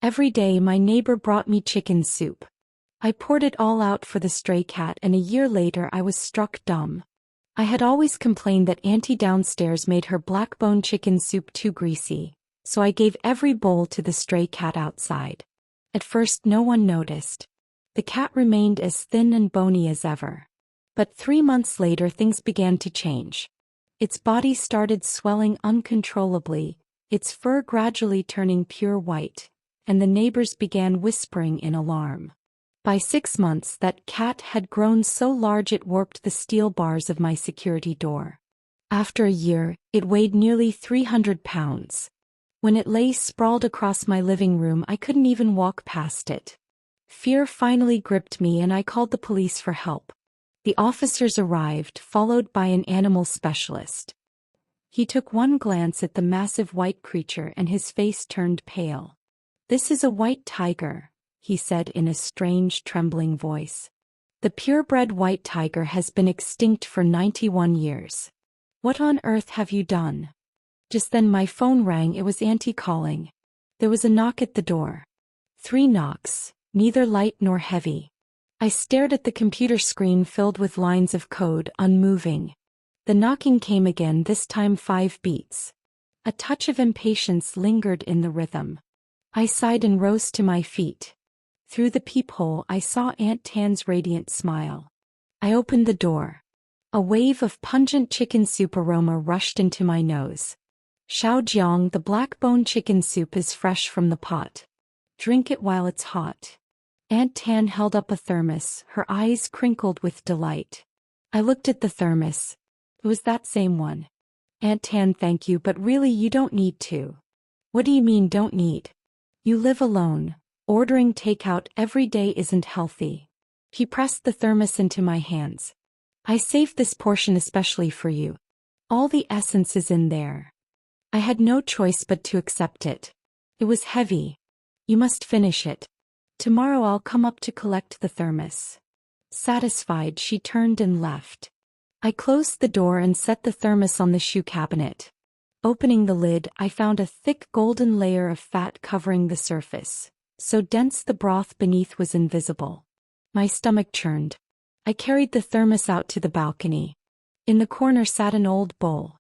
Every day my neighbor brought me chicken soup. I poured it all out for the stray cat, and a year later I was struck dumb. I had always complained that Auntie downstairs made her black-bone chicken soup too greasy, so I gave every bowl to the stray cat outside. At first no one noticed. The cat remained as thin and bony as ever. But 3 months later things began to change. Its body started swelling uncontrollably, its fur gradually turning pure white, and the neighbors began whispering in alarm. By 6 months that cat had grown so large it warped the steel bars of my security door. After a year, it weighed nearly 300 pounds. When it lay sprawled across my living room, I couldn't even walk past it. Fear finally gripped me and I called the police for help. The officers arrived, followed by an animal specialist. He took one glance at the massive white creature and his face turned pale. "This is a white tiger," he said in a strange, trembling voice. "The purebred white tiger has been extinct for 91 years. What on earth have you done?" Just then my phone rang. It was Auntie calling. There was a knock at the door. 3 knocks, neither light nor heavy. I stared at the computer screen filled with lines of code, unmoving. The knocking came again, this time 5 beats. A touch of impatience lingered in the rhythm. I sighed and rose to my feet. Through the peephole I saw Aunt Tan's radiant smile. I opened the door. A wave of pungent chicken soup aroma rushed into my nose. "Xiaojiang, the black-bone chicken soup is fresh from the pot. Drink it while it's hot." Aunt Tan held up a thermos, her eyes crinkled with delight. I looked at the thermos. It was that same one. "Aunt Tan, thank you, but really you don't need to." "What do you mean don't need? You live alone. Ordering takeout every day isn't healthy." He pressed the thermos into my hands. "I saved this portion especially for you. All the essence is in there." I had no choice but to accept it. It was heavy. "You must finish it. Tomorrow I'll come up to collect the thermos." Satisfied, she turned and left. I closed the door and set the thermos on the shoe cabinet. Opening the lid, I found a thick golden layer of fat covering the surface, so dense the broth beneath was invisible. My stomach churned. I carried the thermos out to the balcony. In the corner sat an old bowl.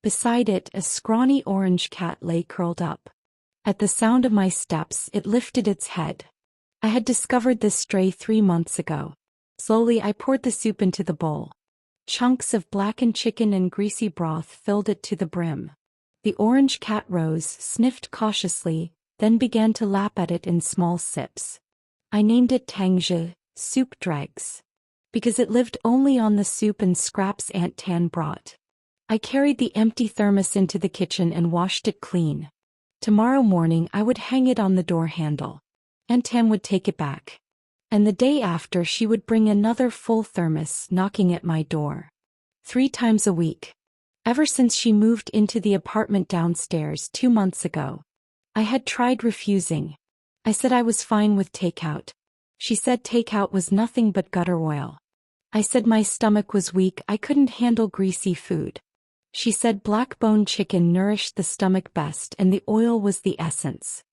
Beside it, a scrawny orange cat lay curled up. At the sound of my steps, it lifted its head. I had discovered this stray 3 months ago. Slowly I poured the soup into the bowl. Chunks of blackened chicken and greasy broth filled it to the brim. The orange cat rose, sniffed cautiously, then began to lap at it in small sips. I named it Tangzhe, soup dregs, because it lived only on the soup and scraps Aunt Tan brought. I carried the empty thermos into the kitchen and washed it clean. Tomorrow morning I would hang it on the door handle. Aunt Tan would take it back. And the day after she would bring another full thermos, knocking at my door. 3 times a week. Ever since she moved into the apartment downstairs 2 months ago. I had tried refusing. I said I was fine with takeout. She said takeout was nothing but gutter oil. I said my stomach was weak, I couldn't handle greasy food. She said black-bone chicken nourished the stomach best and the oil was the essence.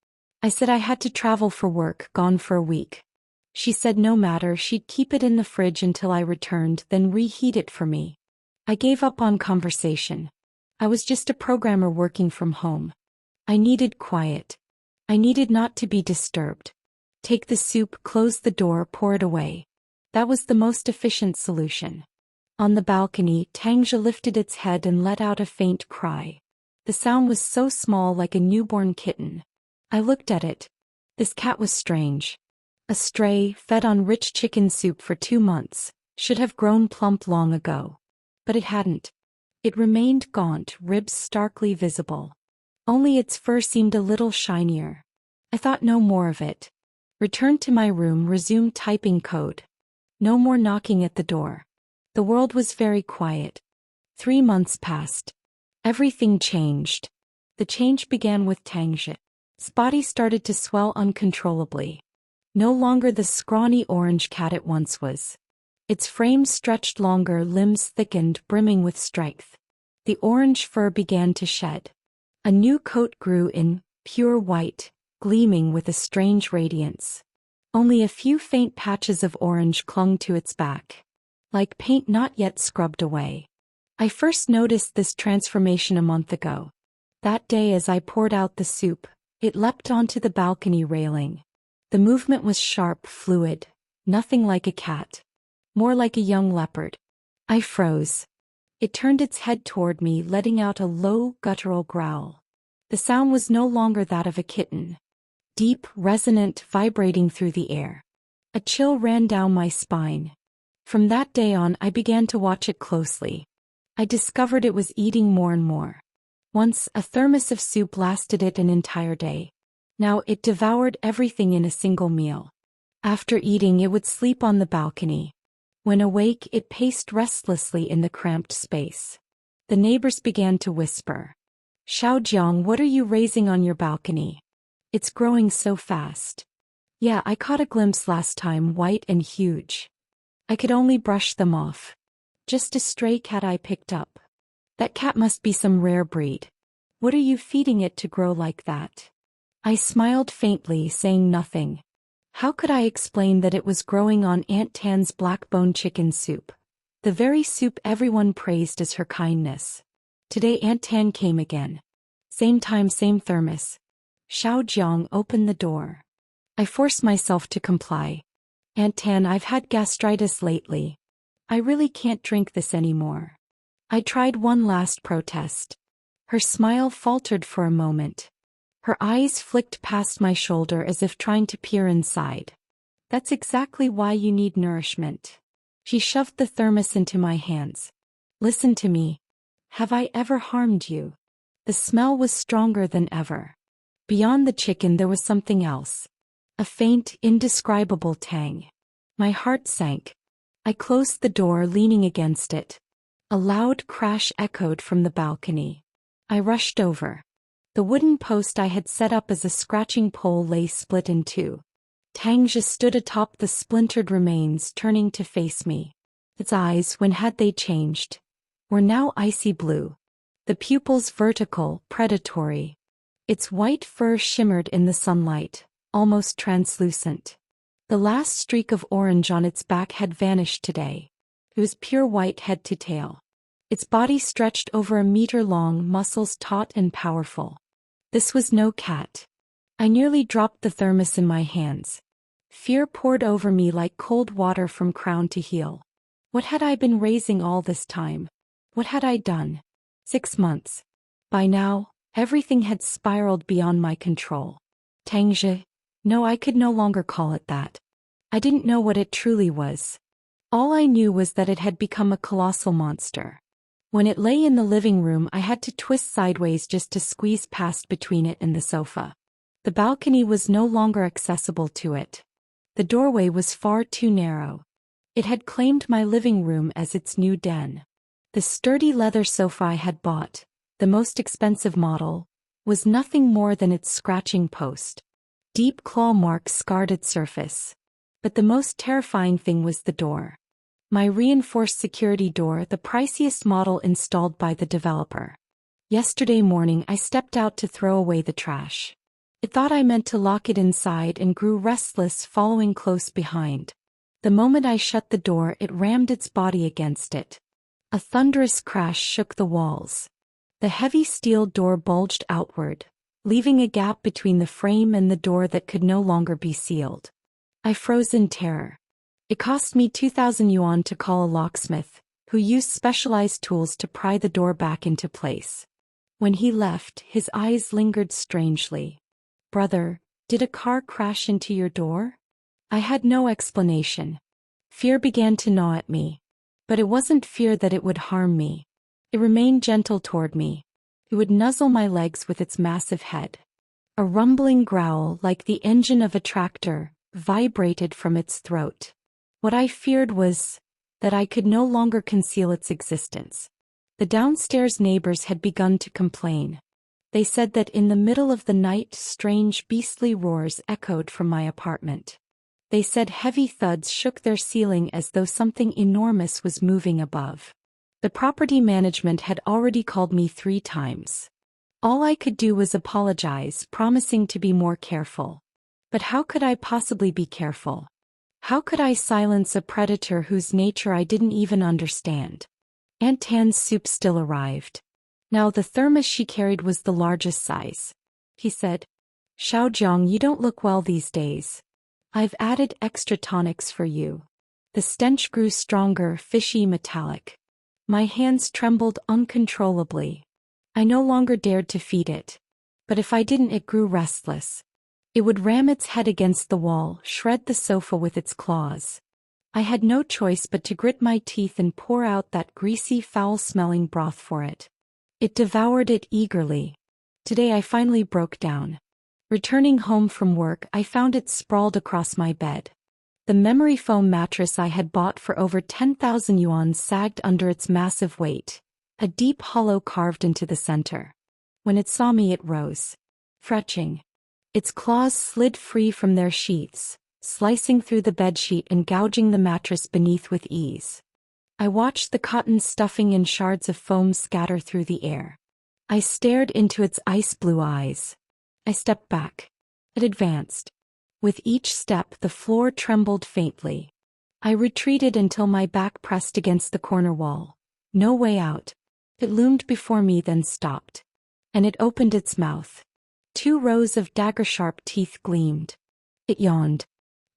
I said I had to travel for work, gone for a week. She said no matter, she'd keep it in the fridge until I returned, then reheat it for me. I gave up on conversation. I was just a programmer working from home. I needed quiet. I needed not to be disturbed. Take the soup, close the door, pour it away. That was the most efficient solution. On the balcony, Tangzhe lifted its head and let out a faint cry. The sound was so small, like a newborn kitten. I looked at it. This cat was strange. A stray, fed on rich chicken soup for 2 months, should have grown plump long ago. But it hadn't. It remained gaunt, ribs starkly visible. Only its fur seemed a little shinier. I thought no more of it. Returned to my room, resumed typing code. No more knocking at the door. The world was very quiet. 3 months passed. Everything changed. The change began with Tangzhe. Its body started to swell uncontrollably. No longer the scrawny orange cat it once was. Its frame stretched longer, limbs thickened, brimming with strength. The orange fur began to shed. A new coat grew in, pure white, gleaming with a strange radiance. Only a few faint patches of orange clung to its back, like paint not yet scrubbed away. I first noticed this transformation a month ago. That day as I poured out the soup, it leapt onto the balcony railing. The movement was sharp, fluid, nothing like a cat, more like a young leopard. I froze. It turned its head toward me, letting out a low, guttural growl. The sound was no longer that of a kitten. Deep, resonant, vibrating through the air. A chill ran down my spine. From that day on, I began to watch it closely. I discovered it was eating more and more. Once, a thermos of soup lasted it an entire day. Now it devoured everything in a single meal. After eating, it would sleep on the balcony. When awake, it paced restlessly in the cramped space. The neighbors began to whisper. "Xiaojiang, what are you raising on your balcony? It's growing so fast." Yeah, I caught a glimpse last time, white and huge. I could only brush them off. Just a stray cat I picked up. That cat must be some rare breed. What are you feeding it to grow like that? I smiled faintly, saying nothing. How could I explain that it was growing on Aunt Tan's black-bone chicken soup? The very soup everyone praised as her kindness. Today Aunt Tan came again. Same time, same thermos. Xiaojiang opened the door. I forced myself to comply. "Aunt Tan, I've had gastritis lately. I really can't drink this anymore." I tried one last protest. Her smile faltered for a moment. Her eyes flicked past my shoulder as if trying to peer inside. "That's exactly why you need nourishment." She shoved the thermos into my hands. "Listen to me. Have I ever harmed you?" The smell was stronger than ever. Beyond the chicken there was something else. A faint, indescribable tang. My heart sank. I closed the door, leaning against it. A loud crash echoed from the balcony. I rushed over. The wooden post I had set up as a scratching pole lay split in two. Tangja stood atop the splintered remains, turning to face me. Its eyes, when had they changed, were now icy blue. The pupils vertical, predatory. Its white fur shimmered in the sunlight, almost translucent. The last streak of orange on its back had vanished today. It was pure white head to tail. Its body stretched over a meter long, muscles taut and powerful. This was no cat. I nearly dropped the thermos in my hands. Fear poured over me like cold water from crown to heel. What had I been raising all this time? What had I done? 6 months. By now, everything had spiraled beyond my control. Tangja? No, I could no longer call it that. I didn't know what it truly was. All I knew was that it had become a colossal monster. When it lay in the living room, I had to twist sideways just to squeeze past between it and the sofa. The balcony was no longer accessible to it. The doorway was far too narrow. It had claimed my living room as its new den. The sturdy leather sofa I had bought, the most expensive model, was nothing more than its scratching post. Deep claw marks scarred its surface. But the most terrifying thing was the door. My reinforced security door, the priciest model installed by the developer. Yesterday morning I stepped out to throw away the trash. It thought I meant to lock it inside and grew restless, following close behind. The moment I shut the door, it rammed its body against it. A thunderous crash shook the walls. The heavy steel door bulged outward, leaving a gap between the frame and the door that could no longer be sealed. I froze in terror. It cost me 2,000 yuan to call a locksmith, who used specialized tools to pry the door back into place. When he left, his eyes lingered strangely. "Brother, did a car crash into your door?" I had no explanation. Fear began to gnaw at me. But it wasn't fear that it would harm me. It remained gentle toward me. It would nuzzle my legs with its massive head. A rumbling growl, like the engine of a tractor, vibrated from its throat. What I feared was that I could no longer conceal its existence. The downstairs neighbors had begun to complain. They said that in the middle of the night, strange beastly roars echoed from my apartment. They said heavy thuds shook their ceiling as though something enormous was moving above. The property management had already called me 3 times. All I could do was apologize, promising to be more careful. But how could I possibly be careful? How could I silence a predator whose nature I didn't even understand? Aunt Tan's soup still arrived. Now the thermos she carried was the largest size. He said, "Xiaojiang, you don't look well these days. I've added extra tonics for you." The stench grew stronger, fishy, metallic. My hands trembled uncontrollably. I no longer dared to feed it. But if I didn't, it grew restless. It would ram its head against the wall, shred the sofa with its claws. I had no choice but to grit my teeth and pour out that greasy, foul-smelling broth for it. It devoured it eagerly. Today I finally broke down. Returning home from work, I found it sprawled across my bed. The memory foam mattress I had bought for over 10,000 yuan sagged under its massive weight, a deep hollow carved into the center. When it saw me, it rose, fretching. Its claws slid free from their sheaths, slicing through the bedsheet and gouging the mattress beneath with ease. I watched the cotton stuffing and shards of foam scatter through the air. I stared into its ice-blue eyes. I stepped back. It advanced. With each step, the floor trembled faintly. I retreated until my back pressed against the corner wall. No way out. It loomed before me, then stopped. And it opened its mouth. 2 rows of dagger-sharp teeth gleamed. It yawned.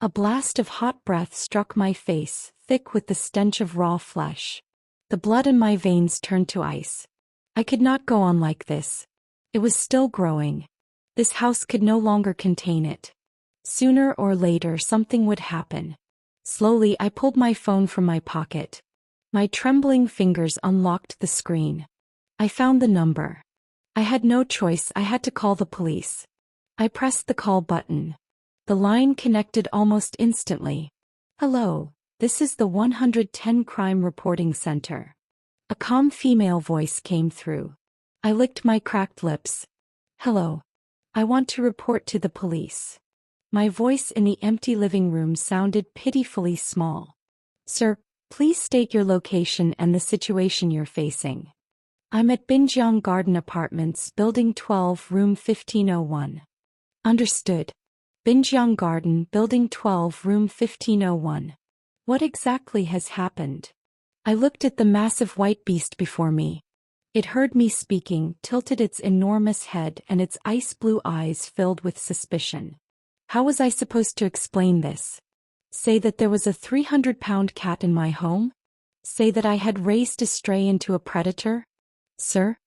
A blast of hot breath struck my face, thick with the stench of raw flesh. The blood in my veins turned to ice. I could not go on like this. It was still growing. This house could no longer contain it. Sooner or later, something would happen. Slowly, I pulled my phone from my pocket. My trembling fingers unlocked the screen. I found the number. I had no choice, I had to call the police. I pressed the call button. The line connected almost instantly. "Hello, this is the 110 Crime Reporting Center." A calm female voice came through. I licked my cracked lips. "Hello. I want to report to the police." My voice in the empty living room sounded pitifully small. "Sir, please state your location and the situation you're facing." "I'm at Binjiang Garden Apartments, Building 12, Room 1501. "Understood. Binjiang Garden, Building 12, Room 1501. "What exactly has happened?" I looked at the massive white beast before me. It heard me speaking, tilted its enormous head, and its ice-blue eyes filled with suspicion. How was I supposed to explain this? Say that there was a 300-pound cat in my home? Say that I had raced a stray into a predator? "Sir?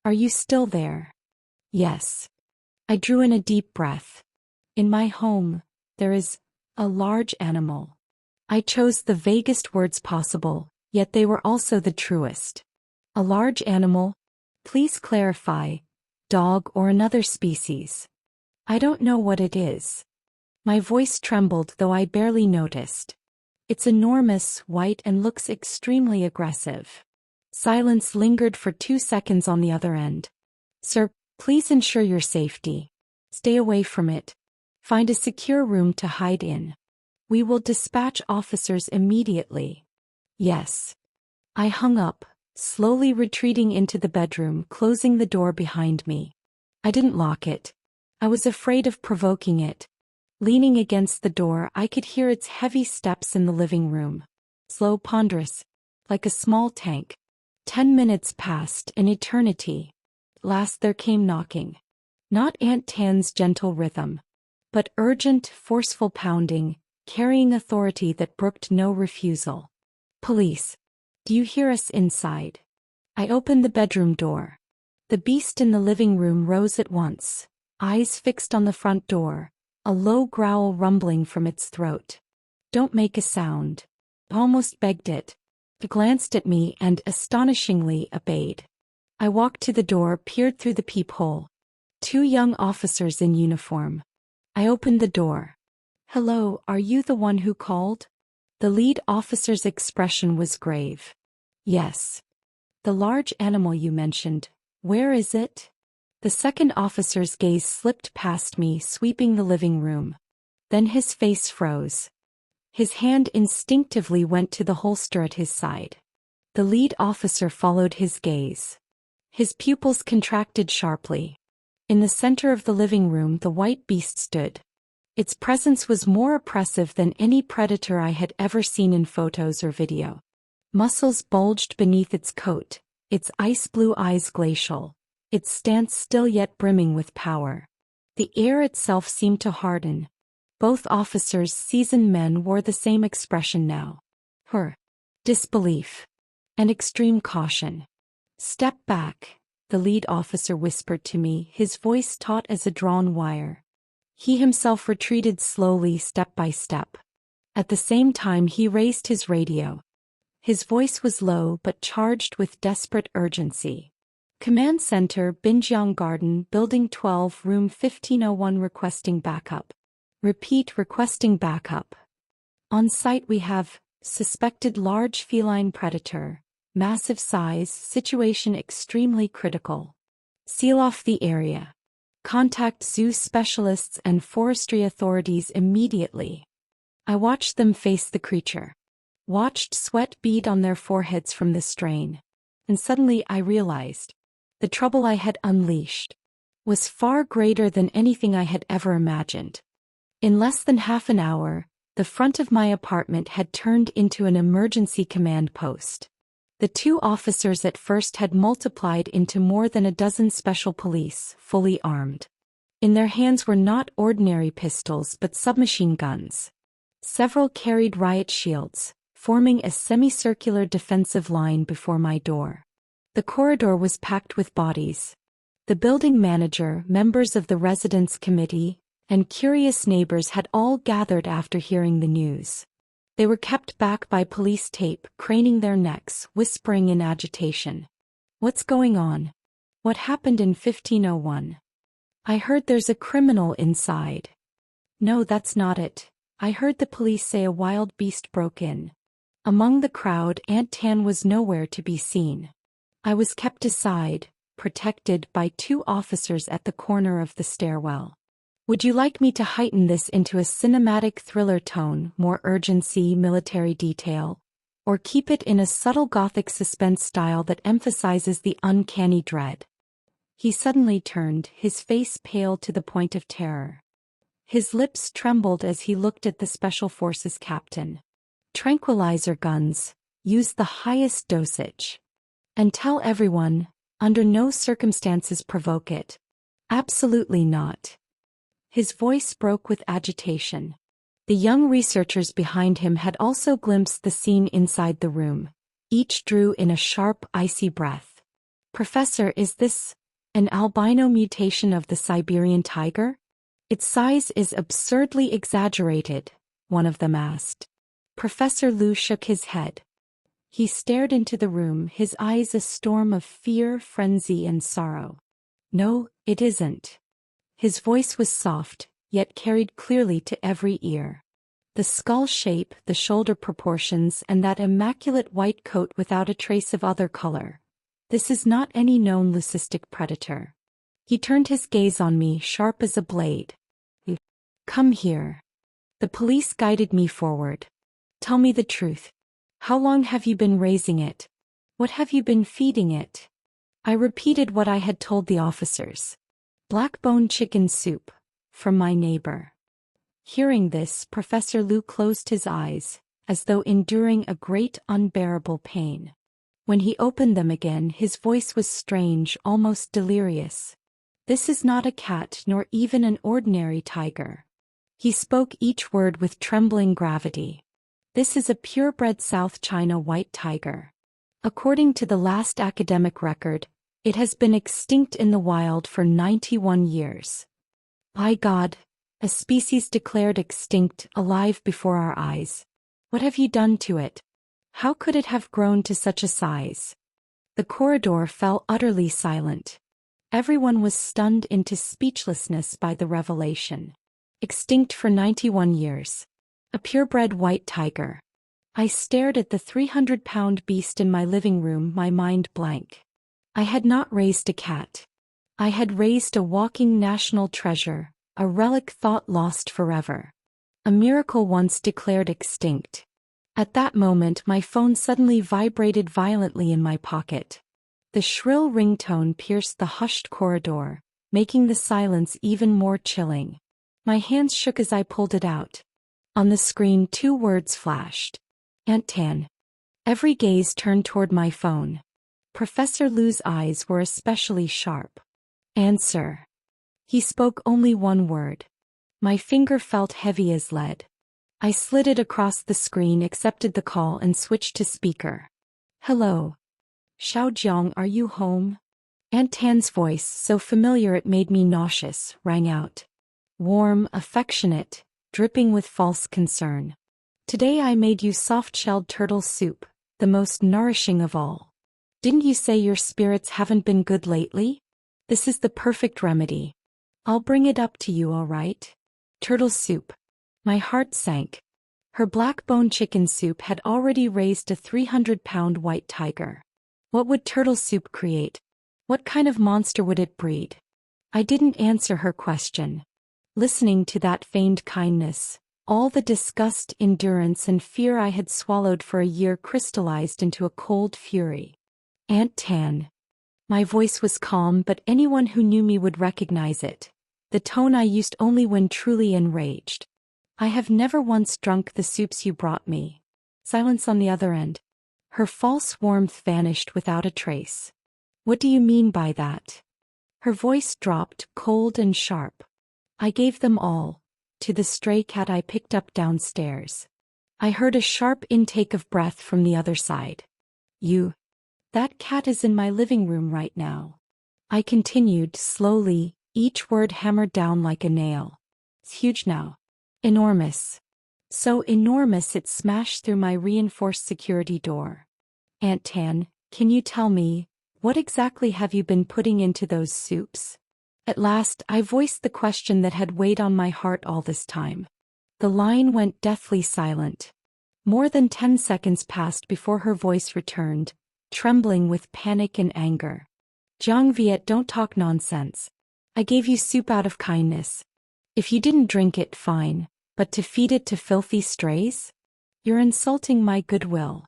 Are you still there?" "Yes." I drew in a deep breath. "In my home, there is a large animal." I chose the vaguest words possible, yet they were also the truest. "A large animal? Please clarify. Dog or another species?" "I don't know what it is." My voice trembled, though I barely noticed. "It's enormous, white, and looks extremely aggressive." Silence lingered for 2 seconds on the other end. "Sir, please ensure your safety. Stay away from it. Find a secure room to hide in. We will dispatch officers immediately." "Yes." I hung up, slowly retreating into the bedroom, closing the door behind me. I didn't lock it. I was afraid of provoking it. Leaning against the door, I could hear its heavy steps in the living room. Slow, ponderous, like a small tank. 10 minutes passed, an eternity. Last there came knocking. Not Aunt Tan's gentle rhythm, but urgent, forceful pounding, carrying authority that brooked no refusal. "Police. Do you hear us inside?" I opened the bedroom door. The beast in the living room rose at once, eyes fixed on the front door, a low growl rumbling from its throat. "Don't make a sound." I almost begged it. It glanced at me and, astonishingly, obeyed. I walked to the door, peered through the peephole. 2 young officers in uniform. I opened the door. "Hello, are you the one who called?" The lead officer's expression was grave. "Yes." "The large animal you mentioned, where is it?" The second officer's gaze slipped past me, sweeping the living room. Then his face froze. His hand instinctively went to the holster at his side. The lead officer followed his gaze. His pupils contracted sharply. In the center of the living room, the white beast stood. Its presence was more oppressive than any predator I had ever seen in photos or video. Muscles bulged beneath its coat, its ice-blue eyes glacial, its stance still yet brimming with power. The air itself seemed to harden. Both officers, seasoned men, wore the same expression now. Disbelief. And extreme caution. "Step back," the lead officer whispered to me, his voice taut as a drawn wire. He himself retreated slowly, step by step. At the same time he raised his radio. His voice was low but charged with desperate urgency. "Command Center, Binjiang Garden, Building 12, Room 1501, requesting backup. Repeat, requesting backup. On site we have suspected large feline predator, massive size, situation extremely critical. Seal off the area. Contact zoo specialists and forestry authorities immediately." I watched them face the creature. Watched sweat bead on their foreheads from the strain. And suddenly I realized the trouble I had unleashed was far greater than anything I had ever imagined. In less than half an hour, the front of my apartment had turned into an emergency command post. The two officers at first had multiplied into more than a dozen special police, fully armed. In their hands were not ordinary pistols but submachine guns. Several carried riot shields, forming a semicircular defensive line before my door. The corridor was packed with bodies. The building manager, members of the residence committee, and curious neighbors had all gathered after hearing the news. They were kept back by police tape, craning their necks, whispering in agitation. "What's going on? What happened in 1501? I heard there's a criminal inside." "No, that's not it. I heard the police say a wild beast broke in." Among the crowd, Aunt Tan was nowhere to be seen. I was kept aside, protected by two officers at the corner of the stairwell. "Would you like me to heighten this into a cinematic thriller tone, more urgency, military detail, or keep it in a subtle gothic suspense style that emphasizes the uncanny dread?" He suddenly turned, his face pale to the point of terror. His lips trembled as he looked at the Special Forces captain. "Tranquilizer guns, use the highest dosage. And tell everyone, under no circumstances provoke it. Absolutely not." His voice broke with agitation. The young researchers behind him had also glimpsed the scene inside the room. Each drew in a sharp, icy breath. "Professor, is this an albino mutation of the Siberian tiger? Its size is absurdly exaggerated," one of them asked. Professor Liu shook his head. He stared into the room, his eyes a storm of fear, frenzy, and sorrow. "No, it isn't." His voice was soft, yet carried clearly to every ear. The skull shape, the shoulder proportions, and that immaculate white coat without a trace of other color. This is not any known leucistic predator. He turned his gaze on me, sharp as a blade. "Come here." The police guided me forward. "Tell me the truth. How long have you been raising it? What have you been feeding it?" I repeated what I had told the officers. "Black-bone chicken soup, from my neighbor." Hearing this, Professor Liu closed his eyes, as though enduring a great unbearable pain. When he opened them again, his voice was strange, almost delirious. "This is not a cat nor even an ordinary tiger." He spoke each word with trembling gravity. "This is a purebred South China white tiger. According to the last academic record, it has been extinct in the wild for 91 years. By God, a species declared extinct, alive before our eyes. What have you done to it? How could it have grown to such a size?" The corridor fell utterly silent. Everyone was stunned into speechlessness by the revelation. Extinct for 91 years. A purebred white tiger. I stared at the 300-pound beast in my living room, my mind blank. I had not raised a cat. I had raised a walking national treasure, a relic thought lost forever. A miracle once declared extinct. At that moment my phone suddenly vibrated violently in my pocket. The shrill ringtone pierced the hushed corridor, making the silence even more chilling. My hands shook as I pulled it out. On the screen 2 words flashed. Aunt Tan. Every gaze turned toward my phone. Professor Lu's eyes were especially sharp. Answer. He spoke only 1 word. My finger felt heavy as lead. I slid it across the screen, accepted the call, and switched to speaker. Hello. Xiaojiang, are you home? Aunt Tan's voice, so familiar it made me nauseous, rang out. Warm, affectionate, dripping with false concern. Today I made you soft-shelled turtle soup, the most nourishing of all. Didn't you say your spirits haven't been good lately? This is the perfect remedy. I'll bring it up to you, all right? Turtle soup. My heart sank. Her black-bone chicken soup had already raised a 300-pound white tiger. What would turtle soup create? What kind of monster would it breed? I didn't answer her question. Listening to that feigned kindness, all the disgust, endurance, and fear I had swallowed for a year crystallized into a cold fury. Aunt Tan. My voice was calm, but anyone who knew me would recognize it. The tone I used only when truly enraged. I have never once drunk the soups you brought me. Silence on the other end. Her false warmth vanished without a trace. What do you mean by that? Her voice dropped, cold and sharp. I gave them all, to the stray cat I picked up downstairs. I heard a sharp intake of breath from the other side. That cat is in my living room right now. I continued, slowly, each word hammered down like a nail. It's huge now. Enormous. So enormous it smashed through my reinforced security door. Aunt Tan, can you tell me, what exactly have you been putting into those soups? At last, I voiced the question that had weighed on my heart all this time. The line went deathly silent. More than 10 seconds passed before her voice returned, trembling with panic and anger. Jiang Viet, don't talk nonsense. I gave you soup out of kindness. If you didn't drink it, fine, but to feed it to filthy strays? You're insulting my goodwill.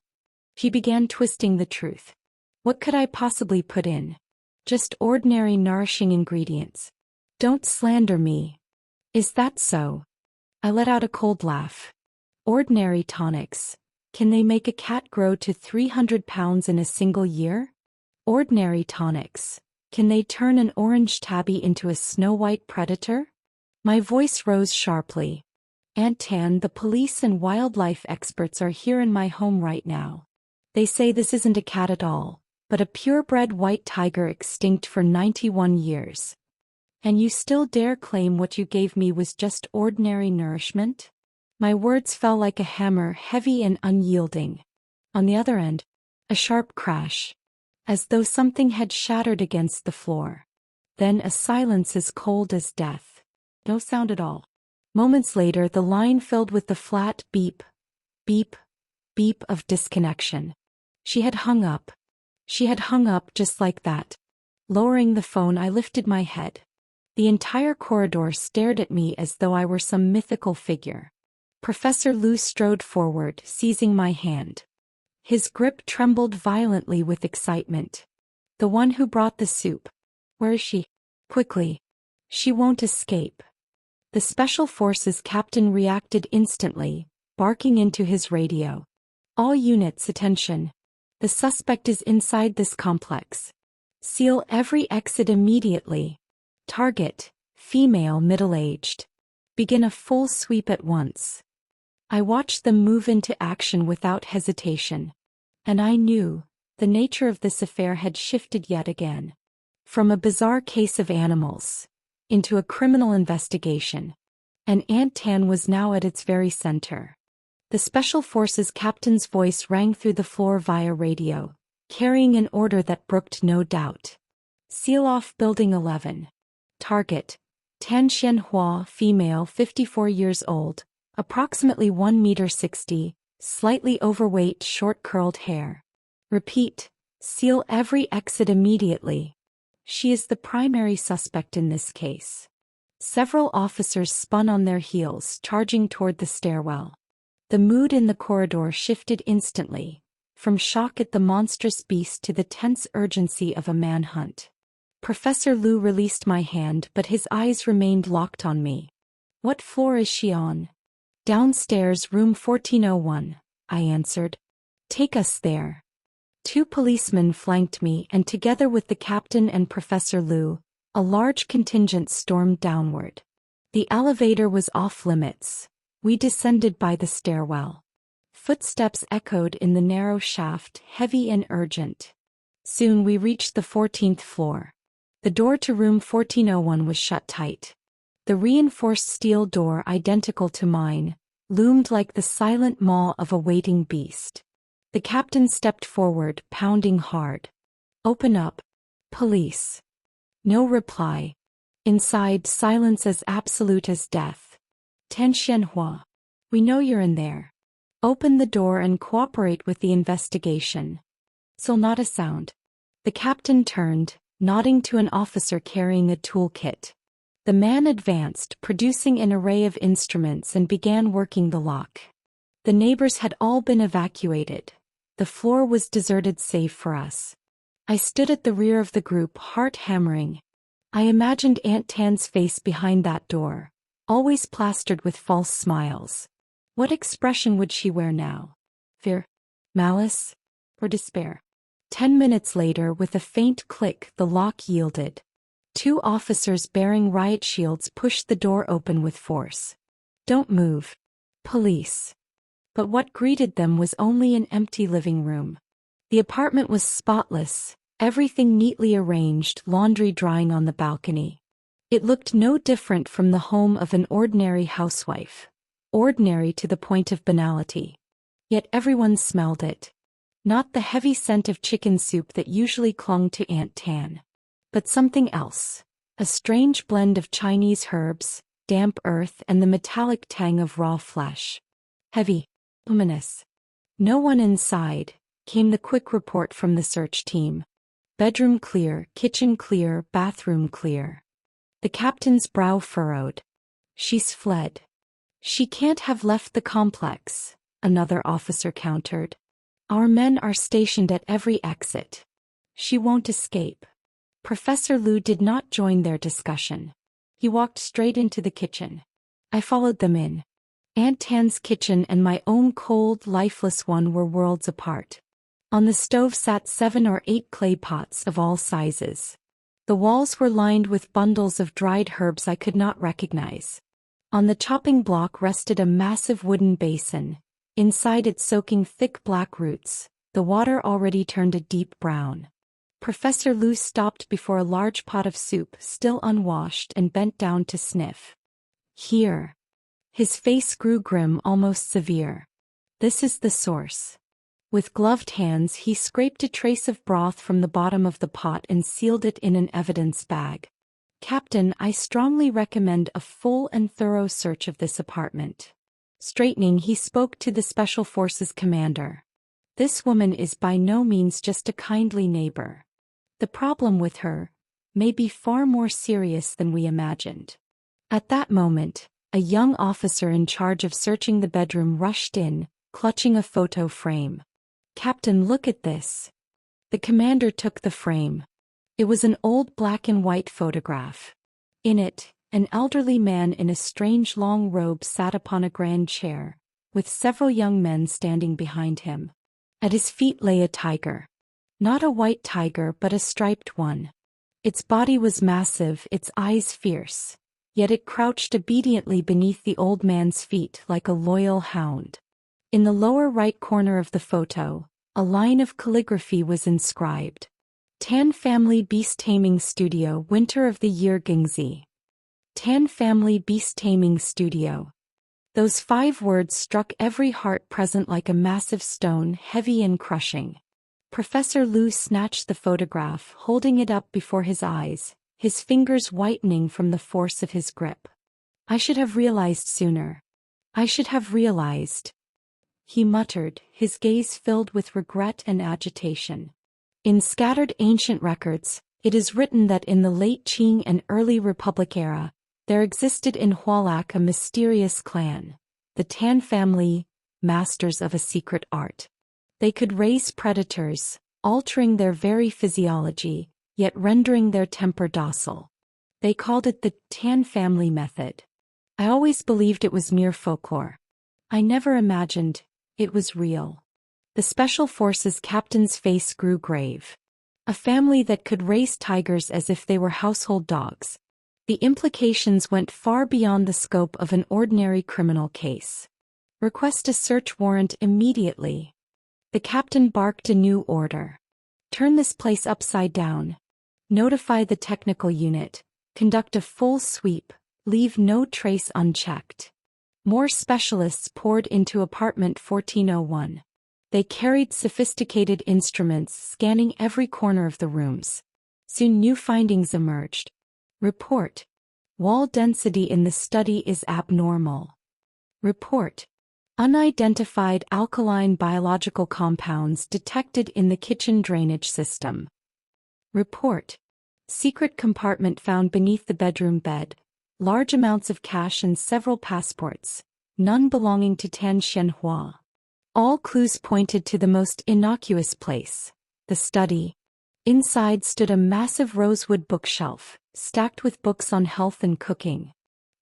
She began twisting the truth. What could I possibly put in? Just ordinary nourishing ingredients. Don't slander me. Is that so? I let out a cold laugh. Ordinary tonics. Can they make a cat grow to 300 pounds in a single year? Ordinary tonics. Can they turn an orange tabby into a snow-white predator? My voice rose sharply. Aunt Tan, the police and wildlife experts are here in my home right now. They say this isn't a cat at all, but a purebred white tiger extinct for 91 years. And you still dare claim what you gave me was just ordinary nourishment? My words fell like a hammer, heavy and unyielding. On the other end, a sharp crash, as though something had shattered against the floor. Then a silence as cold as death. No sound at all. Moments later, the line filled with the flat beep, beep, beep of disconnection. She had hung up. She had hung up just like that. Lowering the phone, I lifted my head. The entire corridor stared at me as though I were some mythical figure. Professor Lu strode forward, seizing my hand. His grip trembled violently with excitement. The one who brought the soup. Where is she? Quickly. She won't escape. The Special Forces captain reacted instantly, barking into his radio. All units, attention. The suspect is inside this complex. Seal every exit immediately. Target, female, middle-aged. Begin a full sweep at once. I watched them move into action without hesitation. And I knew, the nature of this affair had shifted yet again. From a bizarre case of animals, into a criminal investigation. And Aunt Tan was now at its very center. The Special Forces captain's voice rang through the floor via radio, carrying an order that brooked no doubt. Seal off Building 11. Target, Tan Xianhua, female, 54 years old, approximately 1.60 meters, slightly overweight, short curled hair. Repeat, seal every exit immediately. She is the primary suspect in this case. Several officers spun on their heels, charging toward the stairwell. The mood in the corridor shifted instantly. from shock at the monstrous beast to the tense urgency of a manhunt. Professor Liu released my hand, but his eyes remained locked on me. "What floor is she on?" "Downstairs, room 1401, I answered. "Take us there." Two policemen flanked me, and together with the captain and Professor Liu, a large contingent stormed downward. The elevator was off limits. We descended by the stairwell. Footsteps echoed in the narrow shaft, heavy and urgent. Soon we reached the 14th floor. The door to room 1401 was shut tight. The reinforced steel door, identical to mine, loomed like the silent maw of a waiting beast. The captain stepped forward, pounding hard. "Open up. Police." No reply. Inside, silence as absolute as death. "Tan Xianhua, we know you're in there. Open the door and cooperate with the investigation." Still not a sound. The captain turned, nodding to an officer carrying a toolkit. The man advanced, producing an array of instruments, and began working the lock. The neighbors had all been evacuated. The floor was deserted save for us. I stood at the rear of the group, heart hammering. I imagined Aunt Tan's face behind that door, always plastered with false smiles. What expression would she wear now? Fear? Malice? Or despair? 10 minutes later, with a faint click, the lock yielded. Two officers bearing riot shields pushed the door open with force. "Don't move. Police." But what greeted them was only an empty living room. The apartment was spotless, everything neatly arranged, laundry drying on the balcony. It looked no different from the home of an ordinary housewife. Ordinary to the point of banality. Yet everyone smelled it. Not the heavy scent of chicken soup that usually clung to Aunt Tan. But something else. A strange blend of Chinese herbs, damp earth, and the metallic tang of raw flesh. Heavy. Luminous. "No one inside," came the quick report from the search team. "Bedroom clear, kitchen clear, bathroom clear." The captain's brow furrowed. "She's fled." "She can't have left the complex," another officer countered. "Our men are stationed at every exit. She won't escape." Professor Liu did not join their discussion. He walked straight into the kitchen. I followed them in. Aunt Tan's kitchen and my own cold, lifeless one were worlds apart. On the stove sat 7 or 8 clay pots of all sizes. The walls were lined with bundles of dried herbs I could not recognize. On the chopping block rested a massive wooden basin, inside it soaking thick black roots, the water already turned a deep brown. Professor Liu stopped before a large pot of soup, still unwashed, and bent down to sniff. "Here." His face grew grim, almost severe. "This is the source." With gloved hands, he scraped a trace of broth from the bottom of the pot and sealed it in an evidence bag. "Captain, I strongly recommend a full and thorough search of this apartment." Straightening, he spoke to the Special Forces commander. "This woman is by no means just a kindly neighbor. The problem with her may be far more serious than we imagined." At that moment, a young officer in charge of searching the bedroom rushed in, clutching a photo frame. "Captain, look at this." The commander took the frame. It was an old black and white photograph. In it, an elderly man in a strange long robe sat upon a grand chair, with several young men standing behind him. At his feet lay a tiger. Not a white tiger, but a striped one. Its body was massive, its eyes fierce. Yet it crouched obediently beneath the old man's feet like a loyal hound. In the lower right corner of the photo, a line of calligraphy was inscribed. "Tan Family Beast Taming Studio, Winter of the Year Gingzi." Tan Family Beast Taming Studio. Those 5 words struck every heart present like a massive stone, heavy and crushing. Professor Liu snatched the photograph, holding it up before his eyes, his fingers whitening from the force of his grip. "I should have realized sooner. I should have realized," he muttered, his gaze filled with regret and agitation. In scattered ancient records, it is written that in the late Qing and early Republic era, there existed in Hualak a mysterious clan, the Tan family, masters of a secret art. They could raise predators, altering their very physiology, yet rendering their temper docile. They called it the Tan family method. I always believed it was mere folklore. I never imagined it was real. The Special Forces captain's face grew grave. A family that could raise tigers as if they were household dogs. The implications went far beyond the scope of an ordinary criminal case. Request a search warrant immediately. The captain barked a new order. Turn this place upside down. Notify the technical unit. Conduct a full sweep. Leave no trace unchecked. More specialists poured into apartment 1401. They carried sophisticated instruments scanning every corner of the rooms. Soon new findings emerged. Report. Wall density in the study is abnormal. Report. Unidentified alkaline biological compounds detected in the kitchen drainage system. Report. Secret compartment found beneath the bedroom bed. Large amounts of cash and several passports, none belonging to Tan Xianhua. All clues pointed to the most innocuous place, the study. Inside stood a massive rosewood bookshelf, stacked with books on health and cooking.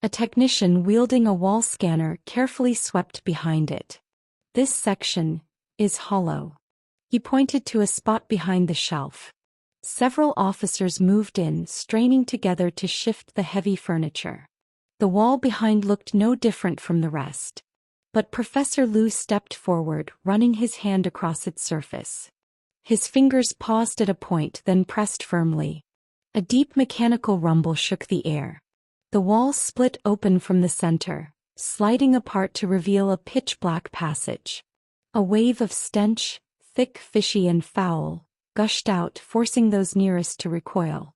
A technician wielding a wall scanner carefully swept behind it. This section is hollow. He pointed to a spot behind the shelf. Several officers moved in, straining together to shift the heavy furniture. The wall behind looked no different from the rest. But Professor Lu stepped forward, running his hand across its surface. His fingers paused at a point, then pressed firmly. A deep mechanical rumble shook the air. The wall split open from the center, sliding apart to reveal a pitch-black passage. A wave of stench, thick, fishy and foul, gushed out, forcing those nearest to recoil.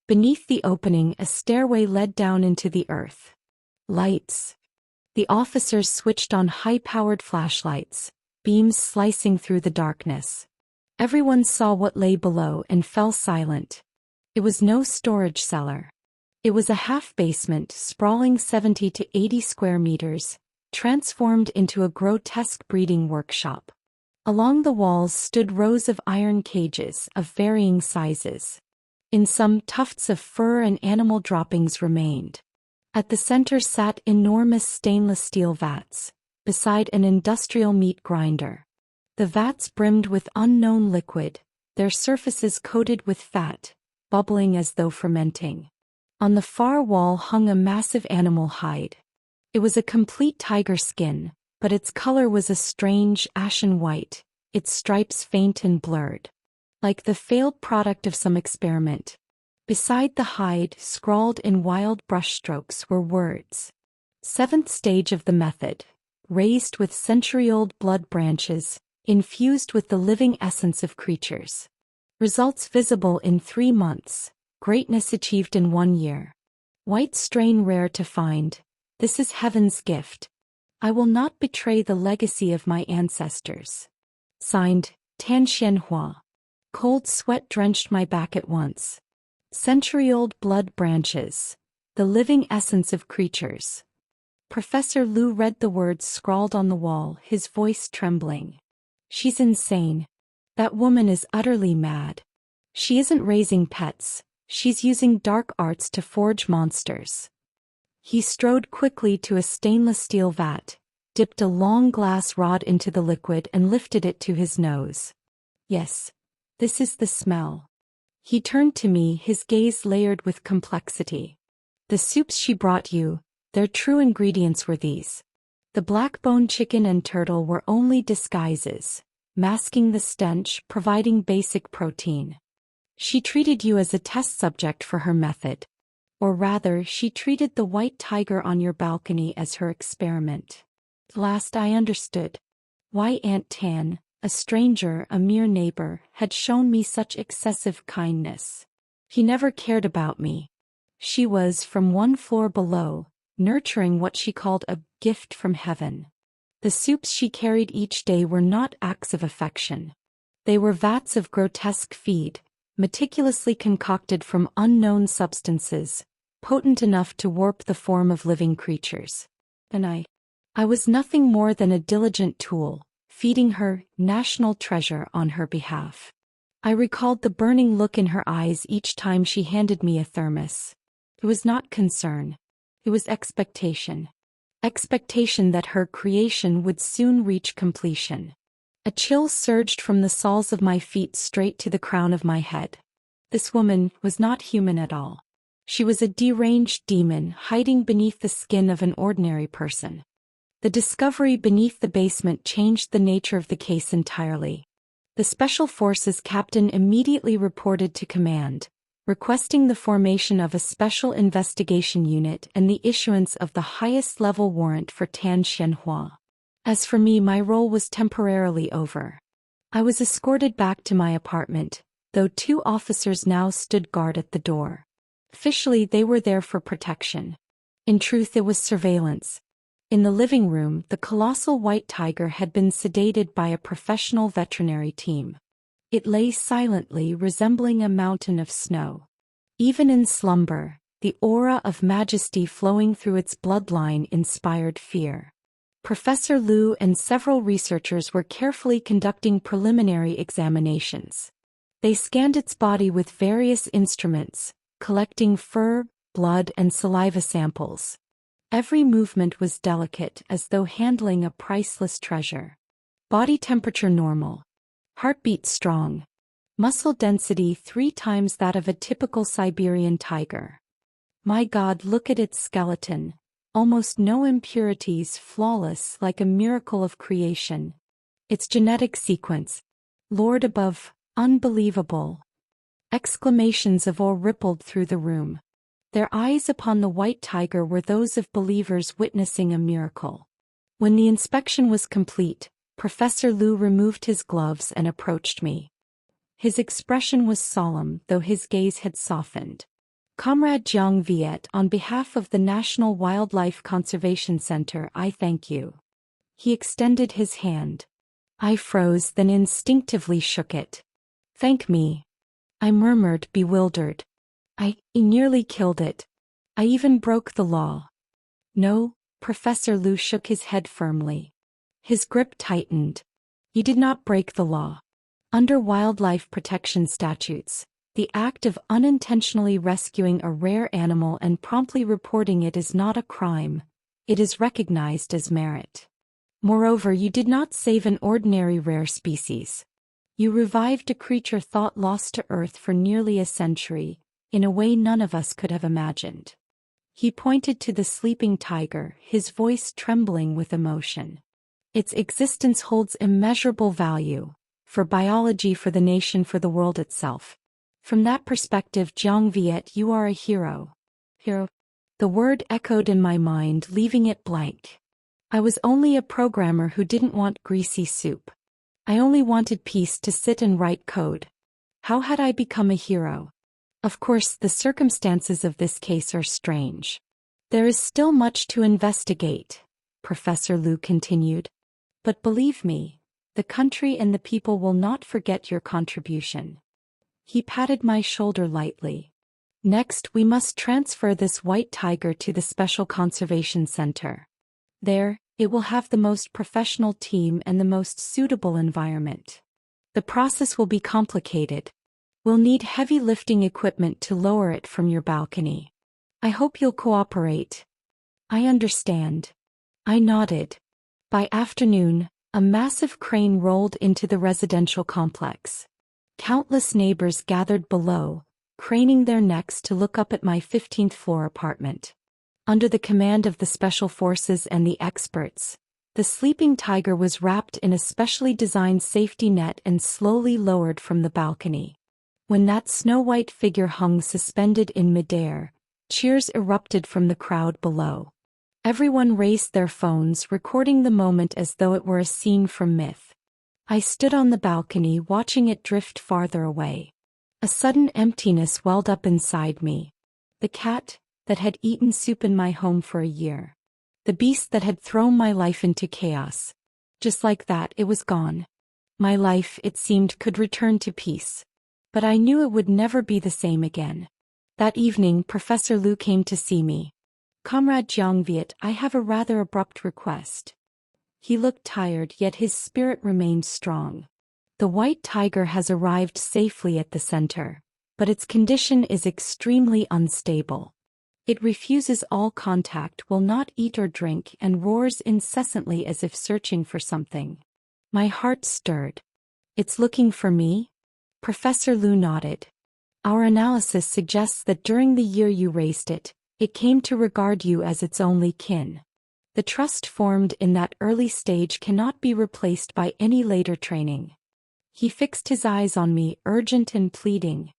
Beneath the opening, a stairway led down into the earth. Lights. The officers switched on high-powered flashlights, beams slicing through the darkness. Everyone saw what lay below and fell silent. It was no storage cellar. It was a half-basement sprawling 70 to 80 square meters, transformed into a grotesque breeding workshop. Along the walls stood rows of iron cages of varying sizes. In some, tufts of fur and animal droppings remained. At the center sat enormous stainless steel vats, beside an industrial meat grinder. The vats brimmed with unknown liquid, their surfaces coated with fat, bubbling as though fermenting. On the far wall hung a massive animal hide. It was a complete tiger skin, but its color was a strange ashen white, its stripes faint and blurred. Like the failed product of some experiment. Beside the hide, scrawled in wild brushstrokes, were words. 7th stage of the method, raised with century-old blood branches, infused with the living essence of creatures. Results visible in 3 months, greatness achieved in 1 year. White strain rare to find, this is heaven's gift. I will not betray the legacy of my ancestors. Signed, Tan Xianhua. Cold sweat drenched my back at once. Century-old blood branches, the living essence of creatures. Professor Lu read the words scrawled on the wall, his voice trembling. She's insane. That woman is utterly mad. She isn't raising pets, she's using dark arts to forge monsters. He strode quickly to a stainless steel vat, dipped a long glass rod into the liquid and lifted it to his nose. Yes, this is the smell. He turned to me, his gaze layered with complexity. The soups she brought you, their true ingredients were these. The black-bone chicken and turtle were only disguises, masking the stench, providing basic protein. She treated you as a test subject for her method. Or rather, she treated the white tiger on your balcony as her experiment. At last I understood why Aunt Tan, a stranger, a mere neighbor, had shown me such excessive kindness. He never cared about me. She was, from 1 floor below, nurturing what she called a gift from heaven. The soups she carried each day were not acts of affection. They were vats of grotesque feed, meticulously concocted from unknown substances, potent enough to warp the form of living creatures. And I was nothing more than a diligent tool, feeding her national treasure on her behalf. I recalled the burning look in her eyes each time she handed me a thermos. It was not concern. It was expectation. Expectation that her creation would soon reach completion. A chill surged from the soles of my feet straight to the crown of my head. This woman was not human at all. She was a deranged demon hiding beneath the skin of an ordinary person. The discovery beneath the basement changed the nature of the case entirely. The Special Forces captain immediately reported to command, requesting the formation of a special investigation unit and the issuance of the highest-level warrant for Tan Xianhua. As for me, my role was temporarily over. I was escorted back to my apartment, though 2 officers now stood guard at the door. Officially, they were there for protection. In truth, it was surveillance. In the living room, the colossal white tiger had been sedated by a professional veterinary team. It lay silently, resembling a mountain of snow. Even in slumber, the aura of majesty flowing through its bloodline inspired fear. Professor Liu and several researchers were carefully conducting preliminary examinations. They scanned its body with various instruments, collecting fur, blood, and saliva samples. Every movement was delicate, as though handling a priceless treasure. Body temperature normal. Heartbeat strong. Muscle density 3 times that of a typical Siberian tiger. My God, look at its skeleton. Almost no impurities, flawless like a miracle of creation. Its genetic sequence. Lord above, unbelievable. Exclamations of awe rippled through the room. Their eyes upon the white tiger were those of believers witnessing a miracle. When the inspection was complete, Professor Liu removed his gloves and approached me. His expression was solemn, though his gaze had softened. Comrade Jiang Viet, on behalf of the National Wildlife Conservation Center, I thank you. He extended his hand. I froze, then instinctively shook it. Thank me. I murmured, bewildered. I nearly killed it. I even broke the law. No, Professor Liu shook his head firmly. His grip tightened. You did not break the law. Under wildlife protection statutes, the act of unintentionally rescuing a rare animal and promptly reporting it is not a crime. It is recognized as merit. Moreover, you did not save an ordinary rare species. You revived a creature thought lost to Earth for nearly a century, in a way none of us could have imagined. He pointed to the sleeping tiger, his voice trembling with emotion. Its existence holds immeasurable value, for biology, for the nation, for the world itself. From that perspective, Jiang Viet, you are a hero. Hero. The word echoed in my mind, leaving it blank. I was only a programmer who didn't want greasy soup. I only wanted peace to sit and write code. How had I become a hero? Of course, the circumstances of this case are strange. There is still much to investigate, Professor Liu continued. But believe me, the country and the people will not forget your contribution. He patted my shoulder lightly. Next, we must transfer this white tiger to the Special Conservation Center. There, it will have the most professional team and the most suitable environment. The process will be complicated. We'll need heavy lifting equipment to lower it from your balcony. I hope you'll cooperate. I understand. I nodded. By afternoon, a massive crane rolled into the residential complex. Countless neighbors gathered below, craning their necks to look up at my 15th floor apartment. Under the command of the Special Forces and the experts, the sleeping tiger was wrapped in a specially designed safety net and slowly lowered from the balcony. When that snow-white figure hung suspended in midair, cheers erupted from the crowd below. Everyone raised their phones, recording the moment as though it were a scene from myth. I stood on the balcony watching it drift farther away. A sudden emptiness welled up inside me. The cat that had eaten soup in my home for a year. The beast that had thrown my life into chaos. Just like that, it was gone. My life, it seemed, could return to peace. But I knew it would never be the same again. That evening, Professor Liu came to see me. Comrade Jiang Viet, I have a rather abrupt request. He looked tired, yet his spirit remained strong. The white tiger has arrived safely at the center, but its condition is extremely unstable. It refuses all contact, will not eat or drink, and roars incessantly as if searching for something. My heart stirred. It's looking for me? Professor Liu nodded. Our analysis suggests that during the year you raised it, it came to regard you as its only kin. The trust formed in that early stage cannot be replaced by any later training. He fixed his eyes on me, urgent and pleading.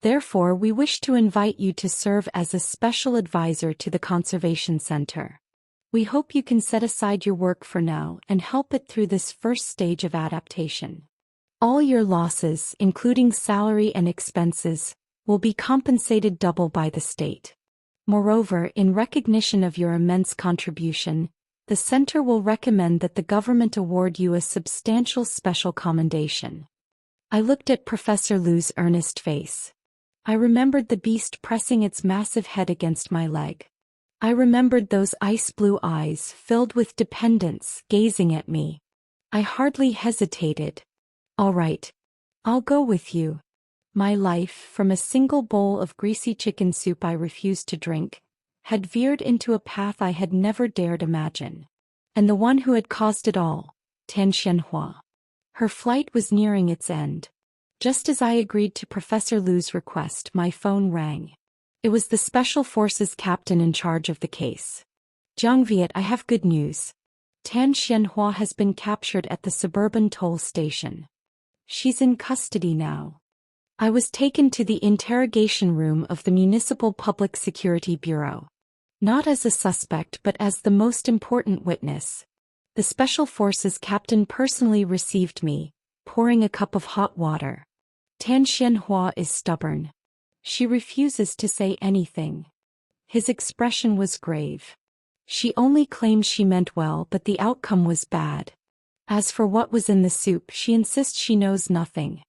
Therefore, we wish to invite you to serve as a special advisor to the Conservation Center. We hope you can set aside your work for now and help it through this first stage of adaptation. All your losses, including salary and expenses, will be compensated double by the state. Moreover, in recognition of your immense contribution, the center will recommend that the government award you a substantial special commendation. I looked at Professor Liu's earnest face. I remembered the beast pressing its massive head against my leg. I remembered those ice-blue eyes filled with dependence gazing at me. I hardly hesitated. All right. I'll go with you. My life, from a single bowl of greasy chicken soup I refused to drink, had veered into a path I had never dared imagine. And the one who had caused it all, Tan Xianhua. Her flight was nearing its end. Just as I agreed to Professor Liu's request, my phone rang. It was the Special Forces captain in charge of the case. Jiang Viet, I have good news. Tan Xianhua has been captured at the suburban toll station. She's in custody now. I was taken to the interrogation room of the Municipal Public Security Bureau. Not as a suspect but as the most important witness. The Special Forces captain personally received me, pouring a cup of hot water. Tan Xianhua is stubborn. She refuses to say anything. His expression was grave. She only claims she meant well, but the outcome was bad. As for what was in the soup, she insists she knows nothing.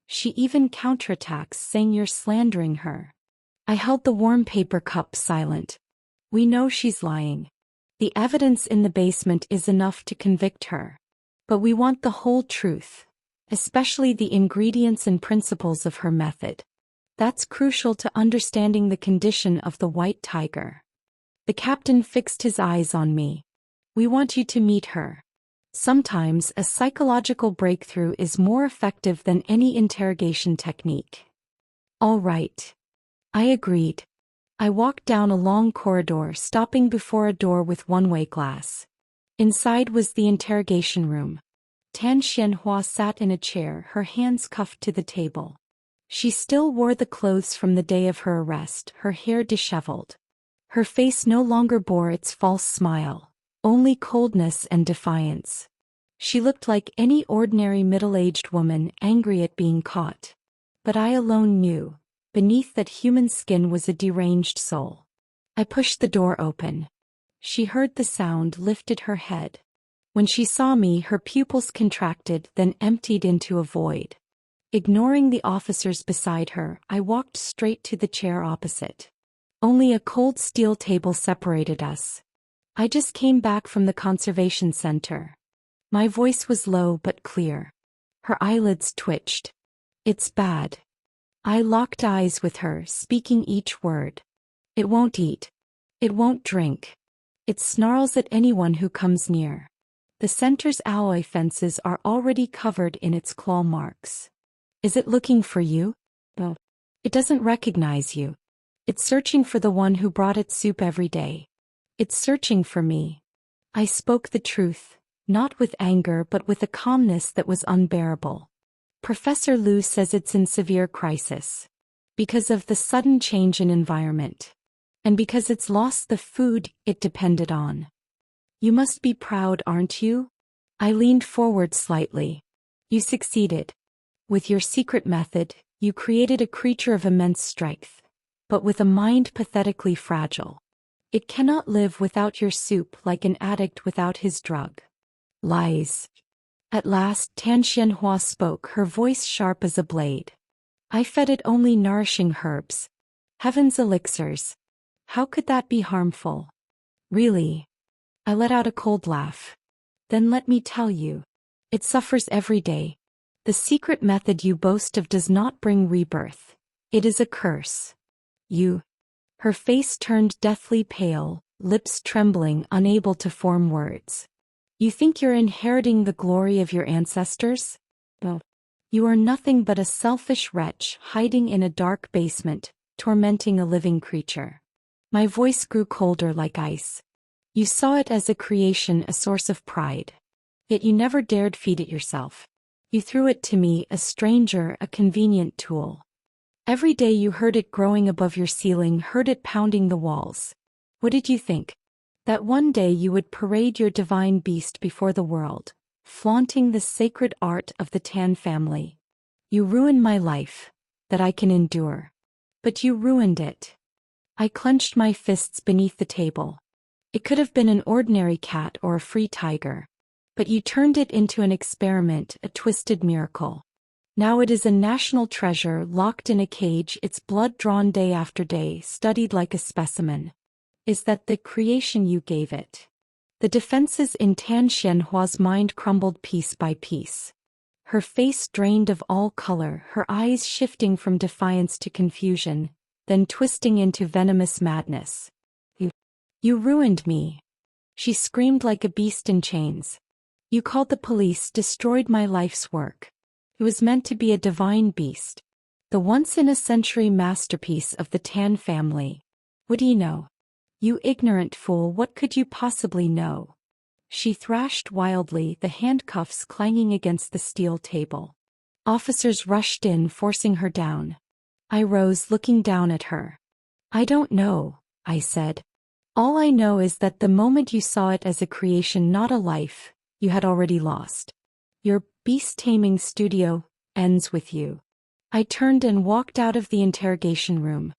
She even counterattacks, saying you're slandering her. I held the warm paper cup silent. We know she's lying. The evidence in the basement is enough to convict her. But we want the whole truth, especially the ingredients and principles of her method. That's crucial to understanding the condition of the white tiger. The captain fixed his eyes on me. We want you to meet her. Sometimes a psychological breakthrough is more effective than any interrogation technique. All right. I agreed. I walked down a long corridor, stopping before a door with one-way glass. Inside was the interrogation room. Tan Xianhua sat in a chair, her hands cuffed to the table. She still wore the clothes from the day of her arrest, her hair disheveled. Her face no longer bore its false smile. Only coldness and defiance. She looked like any ordinary middle-aged woman, angry at being caught. But I alone knew, beneath that human skin was a deranged soul. I pushed the door open. She heard the sound, lifted her head. When she saw me, her pupils contracted, then emptied into a void. Ignoring the officers beside her, I walked straight to the chair opposite. Only a cold steel table separated us. I just came back from the conservation center. My voice was low but clear. Her eyelids twitched. It's bad. I locked eyes with her, speaking each word. It won't eat. It won't drink. It snarls at anyone who comes near. The center's alloy fences are already covered in its claw marks. Is it looking for you? No. It doesn't recognize you. It's searching for the one who brought it soup every day. It's searching for me. I spoke the truth, not with anger but with a calmness that was unbearable. Professor Liu says it's in severe crisis. Because of the sudden change in environment. And because it's lost the food it depended on. You must be proud, aren't you? I leaned forward slightly. You succeeded. With your secret method, you created a creature of immense strength, but with a mind pathetically fragile. It cannot live without your soup like an addict without his drug. Lies. At last Tan Xianhua spoke, her voice sharp as a blade. I fed it only nourishing herbs. Heaven's elixirs. How could that be harmful? Really? I let out a cold laugh. Then let me tell you. It suffers every day. The secret method you boast of does not bring rebirth. It is a curse. You. Her face turned deathly pale, lips trembling, unable to form words. You think you're inheriting the glory of your ancestors? No. You are nothing but a selfish wretch hiding in a dark basement, tormenting a living creature. My voice grew colder like ice. You saw it as a creation, a source of pride. Yet you never dared feed it yourself. You threw it to me, a stranger, a convenient tool. Every day you heard it growing above your ceiling, heard it pounding the walls. What did you think? That one day you would parade your divine beast before the world, flaunting the sacred art of the Tan family. You ruined my life, that I can endure. But you ruined it. I clenched my fists beneath the table. It could have been an ordinary cat or a free tiger. But you turned it into an experiment, a twisted miracle. Now it is a national treasure, locked in a cage, its blood drawn day after day, studied like a specimen. Is that the creation you gave it? The defenses in Tan Xianhua's mind crumbled piece by piece. Her face drained of all color, her eyes shifting from defiance to confusion, then twisting into venomous madness. You ruined me. She screamed like a beast in chains. You called the police, destroyed my life's work. It was meant to be a divine beast. The once-in-a-century masterpiece of the Tan family. What do you know? You ignorant fool, what could you possibly know? She thrashed wildly, the handcuffs clanging against the steel table. Officers rushed in, forcing her down. I rose, looking down at her. I don't know, I said. All I know is that the moment you saw it as a creation, not a life, you had already lost. Your beast-taming studio ends with you. I turned and walked out of the interrogation room.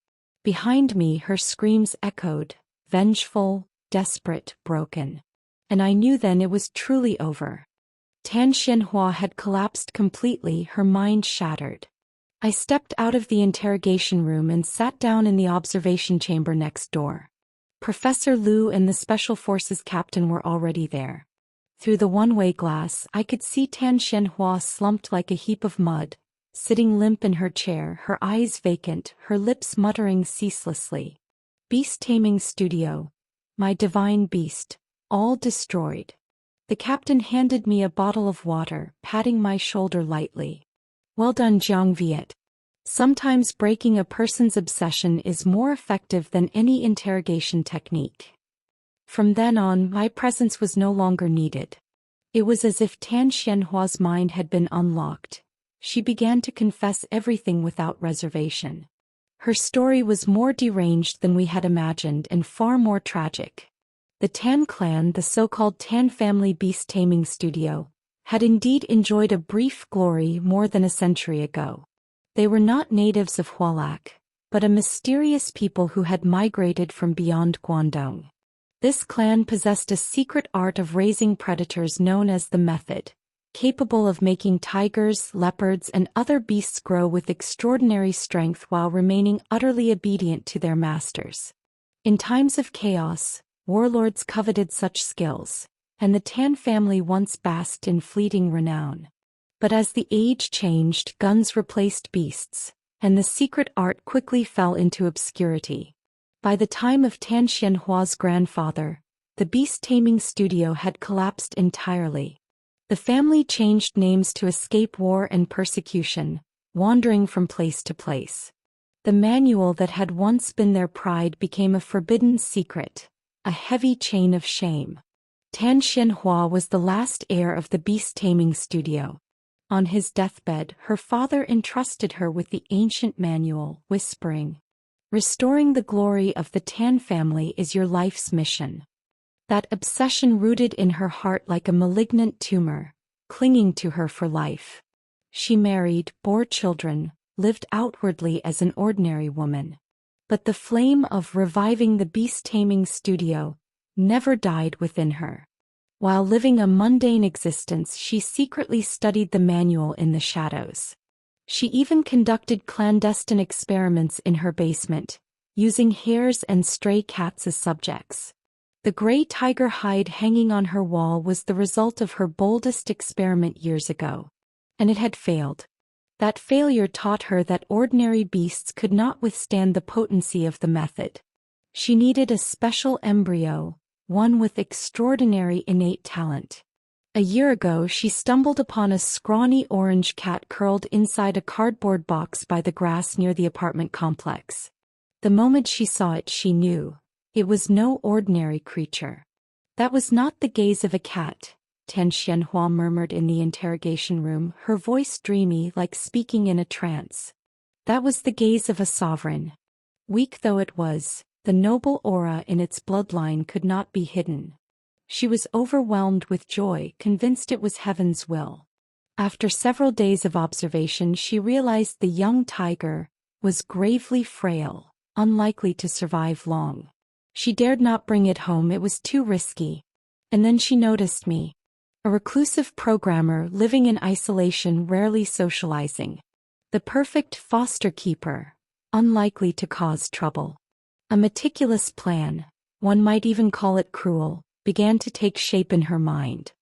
Behind me her screams echoed, vengeful, desperate, broken. And I knew then it was truly over. Tan Xianhua had collapsed completely, her mind shattered. I stepped out of the interrogation room and sat down in the observation chamber next door. Professor Liu and the Special Forces captain were already there. Through the one-way glass, I could see Tan Xianhua slumped like a heap of mud, sitting limp in her chair, her eyes vacant, her lips muttering ceaselessly. Beast-taming studio. My divine beast. All destroyed. The captain handed me a bottle of water, patting my shoulder lightly. Well done, Jiang Viet. Sometimes breaking a person's obsession is more effective than any interrogation technique. From then on, my presence was no longer needed. It was as if Tan Xianhua's mind had been unlocked. She began to confess everything without reservation. Her story was more deranged than we had imagined and far more tragic. The Tan clan, the so-called Tan family beast-taming studio, had indeed enjoyed a brief glory more than a century ago. They were not natives of Hualak, but a mysterious people who had migrated from beyond Guangdong. This clan possessed a secret art of raising predators known as the method, capable of making tigers, leopards, and other beasts grow with extraordinary strength while remaining utterly obedient to their masters. In times of chaos, warlords coveted such skills, and the Tan family once basked in fleeting renown. But as the age changed, guns replaced beasts, and the secret art quickly fell into obscurity. By the time of Tan Xianhua's grandfather, the beast-taming studio had collapsed entirely. The family changed names to escape war and persecution, wandering from place to place. The manual that had once been their pride became a forbidden secret, a heavy chain of shame. Tan Xianhua was the last heir of the beast-taming studio. On his deathbed, her father entrusted her with the ancient manual, whispering, "Restoring the glory of the Tan family is your life's mission." That obsession rooted in her heart like a malignant tumor, clinging to her for life. She married, bore children, lived outwardly as an ordinary woman. But the flame of reviving the beast-taming studio never died within her. While living a mundane existence, she secretly studied the manual in the shadows. She even conducted clandestine experiments in her basement, using hares and stray cats as subjects. The gray tiger hide hanging on her wall was the result of her boldest experiment years ago. And it had failed. That failure taught her that ordinary beasts could not withstand the potency of the method. She needed a special embryo, one with extraordinary innate talent. A year ago she stumbled upon a scrawny orange cat curled inside a cardboard box by the grass near the apartment complex. The moment she saw it she knew. It was no ordinary creature. That was not the gaze of a cat, Tan Xianhua murmured in the interrogation room, her voice dreamy like speaking in a trance. That was the gaze of a sovereign. Weak though it was, the noble aura in its bloodline could not be hidden. She was overwhelmed with joy, convinced it was heaven's will. After several days of observation she realized the young tiger was gravely frail, unlikely to survive long. She dared not bring it home, it was too risky. And then she noticed me. A reclusive programmer living in isolation, rarely socializing. The perfect foster keeper, unlikely to cause trouble. A meticulous plan, one might even call it cruel, began to take shape in her mind.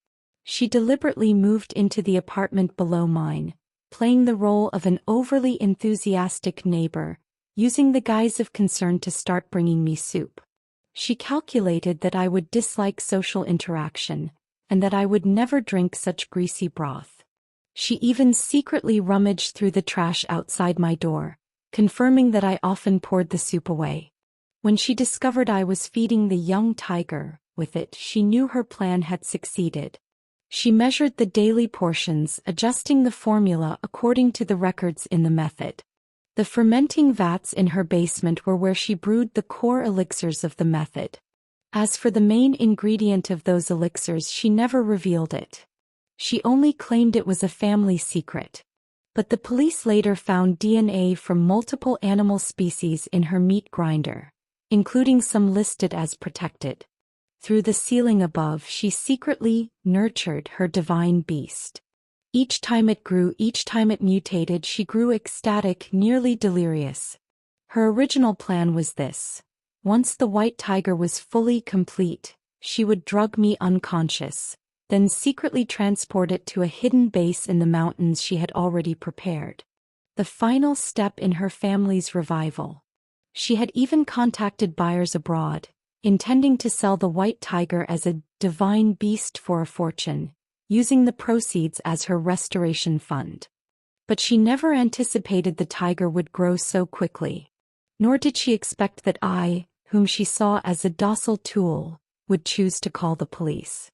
She deliberately moved into the apartment below mine, playing the role of an overly enthusiastic neighbor, using the guise of concern to start bringing me soup. She calculated that I would dislike social interaction, and that I would never drink such greasy broth. She even secretly rummaged through the trash outside my door, confirming that I often poured the soup away. When she discovered I was feeding the young tiger with it, she knew her plan had succeeded. She measured the daily portions, adjusting the formula according to the records in the method. The fermenting vats in her basement were where she brewed the core elixirs of the method. As for the main ingredient of those elixirs, she never revealed it. She only claimed it was a family secret. But the police later found DNA from multiple animal species in her meat grinder, including some listed as protected. Through the ceiling above, she secretly nurtured her divine beast. Each time it grew, each time it mutated, she grew ecstatic, nearly delirious. Her original plan was this. Once the white tiger was fully complete, she would drug me unconscious, then secretly transport it to a hidden base in the mountains she had already prepared. The final step in her family's revival. She had even contacted buyers abroad, intending to sell the white tiger as a divine beast for a fortune, using the proceeds as her restoration fund. But she never anticipated the tiger would grow so quickly. Nor did she expect that I, whom she saw as a docile tool, would choose to call the police.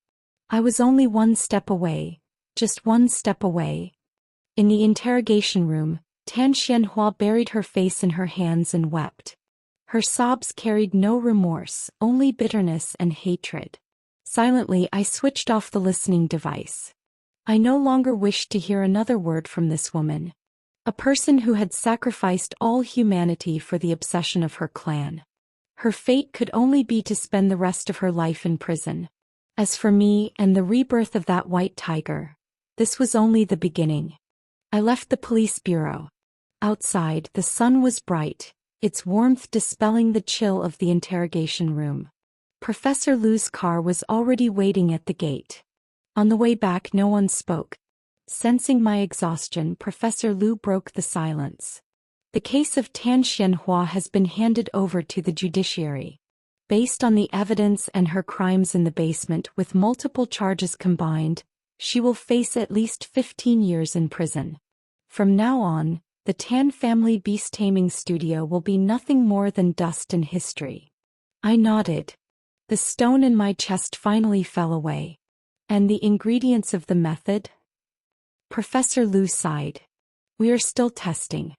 I was only one step away, just one step away. In the interrogation room, Tan Xianhua buried her face in her hands and wept. Her sobs carried no remorse, only bitterness and hatred. Silently, I switched off the listening device. I no longer wished to hear another word from this woman. A person who had sacrificed all humanity for the obsession of her clan. Her fate could only be to spend the rest of her life in prison. As for me and the rebirth of that white tiger, this was only the beginning. I left the police bureau. Outside, the sun was bright, its warmth dispelling the chill of the interrogation room. Professor Lu's car was already waiting at the gate. On the way back, no one spoke. Sensing my exhaustion, Professor Lu broke the silence. The case of Tan Xianhua has been handed over to the judiciary. Based on the evidence and her crimes in the basement, with multiple charges combined, she will face at least 15 years in prison. From now on, the Tan family beast taming studio will be nothing more than dust in history. I nodded. The stone in my chest finally fell away. And the ingredients of the method? Professor Lu sighed. We are still testing.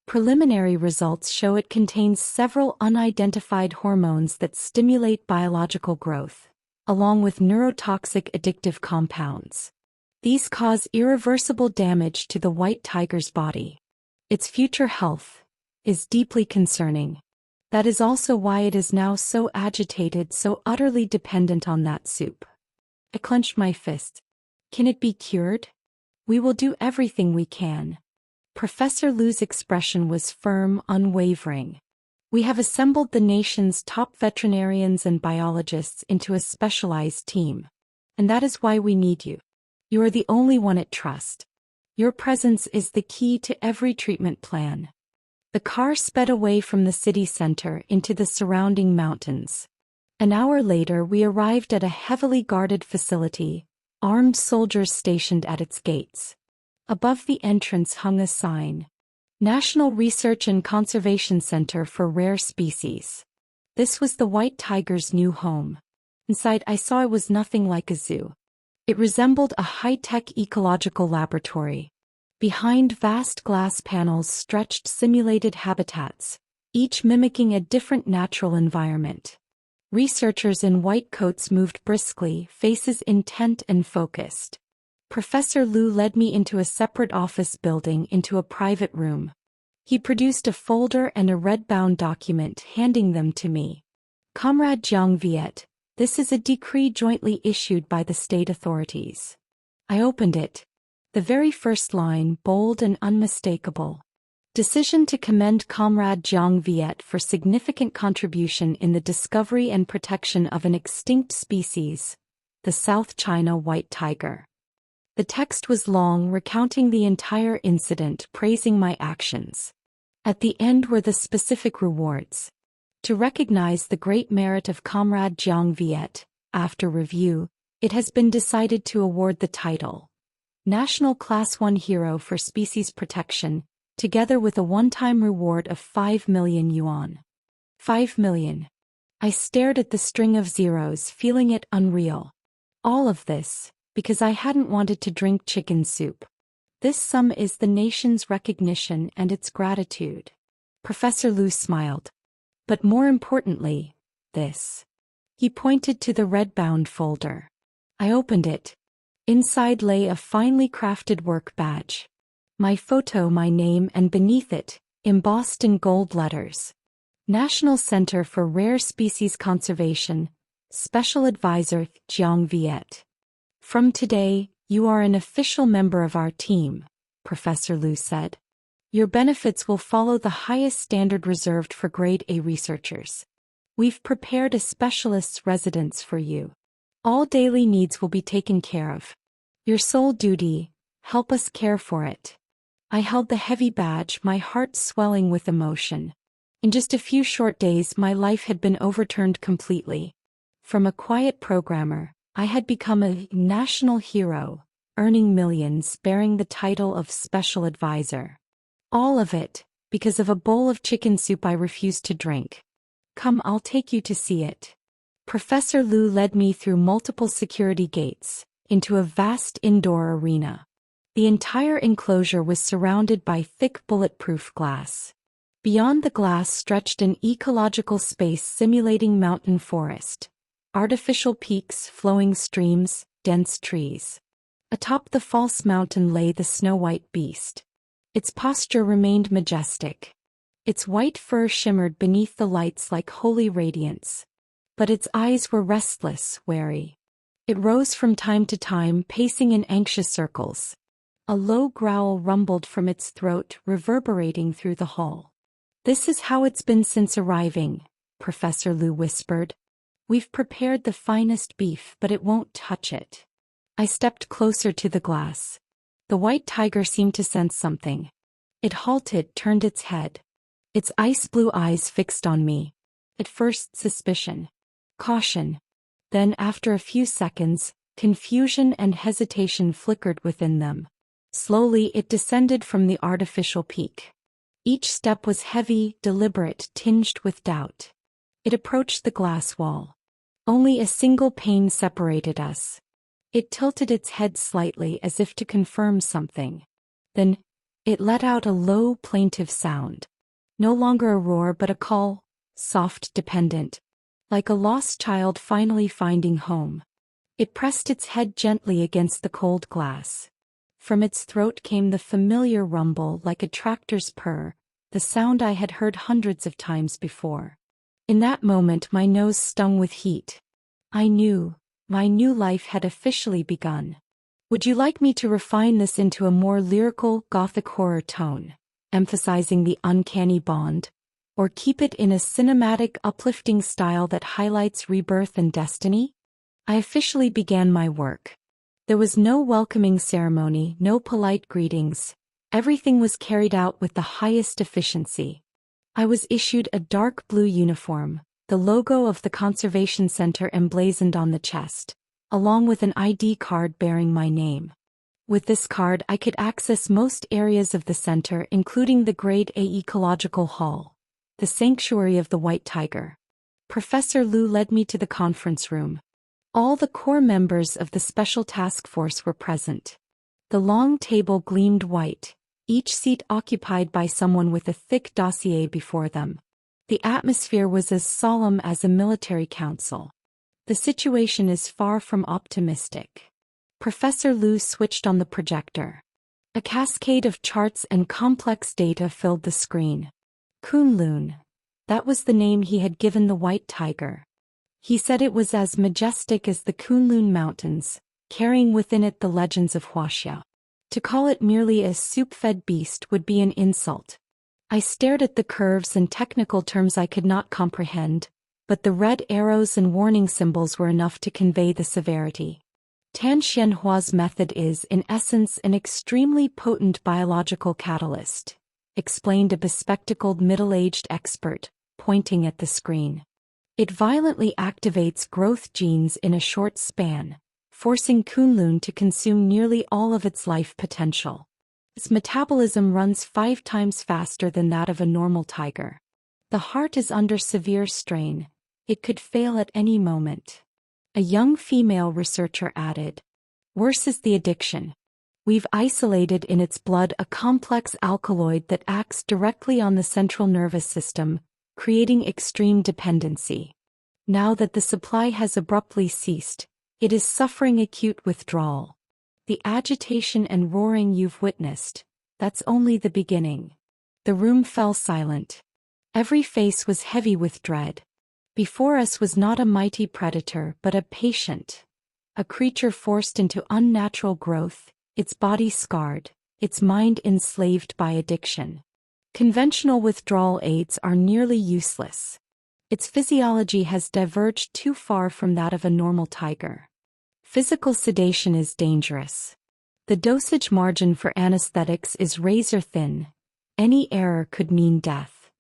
Preliminary results show it contains several unidentified hormones that stimulate biological growth, along with neurotoxic addictive compounds. These cause irreversible damage to the white tiger's body. Its future health is deeply concerning. That is also why it is now so agitated, so utterly dependent on that soup. I clenched my fist. Can it be cured? We will do everything we can. Professor Lu's expression was firm, unwavering. We have assembled the nation's top veterinarians and biologists into a specialized team. And that is why we need you. You are the only one at trust. Your presence is the key to every treatment plan. The car sped away from the city center into the surrounding mountains. An hour later we arrived at a heavily guarded facility, armed soldiers stationed at its gates. Above the entrance hung a sign. National Research and Conservation Center for Rare Species. This was the white tiger's new home. Inside I saw it was nothing like a zoo. It resembled a high-tech ecological laboratory. Behind vast glass panels stretched simulated habitats, each mimicking a different natural environment. Researchers in white coats moved briskly, faces intent and focused. Professor Liu led me into a separate office building into a private room. He produced a folder and a red-bound document, handing them to me. Comrade Jiang Viet, this is a decree jointly issued by the state authorities. I opened it. The very first line, bold and unmistakable. Decision to commend Comrade Jiang Viet for significant contribution in the discovery and protection of an extinct species, the South China white tiger. The text was long, recounting the entire incident, praising my actions. At the end were the specific rewards. To recognize the great merit of Comrade Jiang Viet, after review, it has been decided to award the title National Class 1 Hero for Species Protection, together with a one-time reward of 5 million yuan. 5 million. I stared at the string of zeros, feeling it unreal. All of this, because I hadn't wanted to drink chicken soup. This sum is the nation's recognition and its gratitude. Professor Liu smiled. But more importantly, this. He pointed to the red-bound folder. I opened it. Inside lay a finely crafted work badge. My photo, my name, and beneath it, embossed in gold letters. National Center for Rare Species Conservation, Special Advisor Jiang Viet. From today, you are an official member of our team, Professor Liu said. Your benefits will follow the highest standard reserved for Grade A researchers. We've prepared a specialist's residence for you. All daily needs will be taken care of. Your sole duty, help us care for it. I held the heavy badge, my heart swelling with emotion. In just a few short days my life had been overturned completely. From a quiet programmer, I had become a national hero, earning millions, bearing the title of Special Advisor. All of it, because of a bowl of chicken soup I refused to drink. Come, I'll take you to see it. Professor Liu led me through multiple security gates, into a vast indoor arena. The entire enclosure was surrounded by thick bulletproof glass. Beyond the glass stretched an ecological space simulating mountain forest. Artificial peaks, flowing streams, dense trees. Atop the false mountain lay the snow-white beast. Its posture remained majestic. Its white fur shimmered beneath the lights like holy radiance. But its eyes were restless, wary. It rose from time to time, pacing in anxious circles. A low growl rumbled from its throat, reverberating through the hall. This is how it's been since arriving, Professor Liu whispered. We've prepared the finest beef, but it won't touch it. I stepped closer to the glass. The white tiger seemed to sense something. It halted, turned its head. Its ice-blue eyes fixed on me. At first suspicion. Caution. Then after a few seconds, confusion and hesitation flickered within them. Slowly it descended from the artificial peak. Each step was heavy, deliberate, tinged with doubt. It approached the glass wall. Only a single pane separated us. It tilted its head slightly as if to confirm something. Then, it let out a low, plaintive sound. No longer a roar but a call, soft, dependent. Like a lost child finally finding home. It pressed its head gently against the cold glass. From its throat came the familiar rumble like a tractor's purr, the sound I had heard hundreds of times before. In that moment my nose stung with heat. I knew, my new life had officially begun. Would you like me to refine this into a more lyrical, gothic horror tone, emphasizing the uncanny bond? Or keep it in a cinematic, uplifting style that highlights rebirth and destiny? I officially began my work. There was no welcoming ceremony, no polite greetings. Everything was carried out with the highest efficiency. I was issued a dark blue uniform, the logo of the Conservation Center emblazoned on the chest, along with an ID card bearing my name. With this card I could access most areas of the center, including the Grade A Ecological Hall, the Sanctuary of the White Tiger. Professor Liu led me to the conference room. All the core members of the Special Task Force were present. The long table gleamed white, each seat occupied by someone with a thick dossier before them. The atmosphere was as solemn as a military council. The situation is far from optimistic. Professor Liu switched on the projector. A cascade of charts and complex data filled the screen. Kunlun. That was the name he had given the white tiger. He said it was as majestic as the Kunlun Mountains, carrying within it the legends of Huaxia. To call it merely a soup-fed beast would be an insult. I stared at the curves and technical terms I could not comprehend, but the red arrows and warning symbols were enough to convey the severity. Tan Xianhua's method is, in essence, an extremely potent biological catalyst, explained a bespectacled middle-aged expert, pointing at the screen. It violently activates growth genes in a short span, forcing Kunlun to consume nearly all of its life potential. Its metabolism runs 5 times faster than that of a normal tiger. The heart is under severe strain. It could fail at any moment. A young female researcher added. Worse is the addiction. We've isolated in its blood a complex alkaloid that acts directly on the central nervous system, creating extreme dependency. Now that the supply has abruptly ceased, it is suffering acute withdrawal. The agitation and roaring you've witnessed, that's only the beginning. The room fell silent. Every face was heavy with dread. Before us was not a mighty predator but a patient. A creature forced into unnatural growth, its body scarred, its mind enslaved by addiction. Conventional withdrawal aids are nearly useless. Its physiology has diverged too far from that of a normal tiger. Physical sedation is dangerous. The dosage margin for anesthetics is razor thin. Any error could mean death.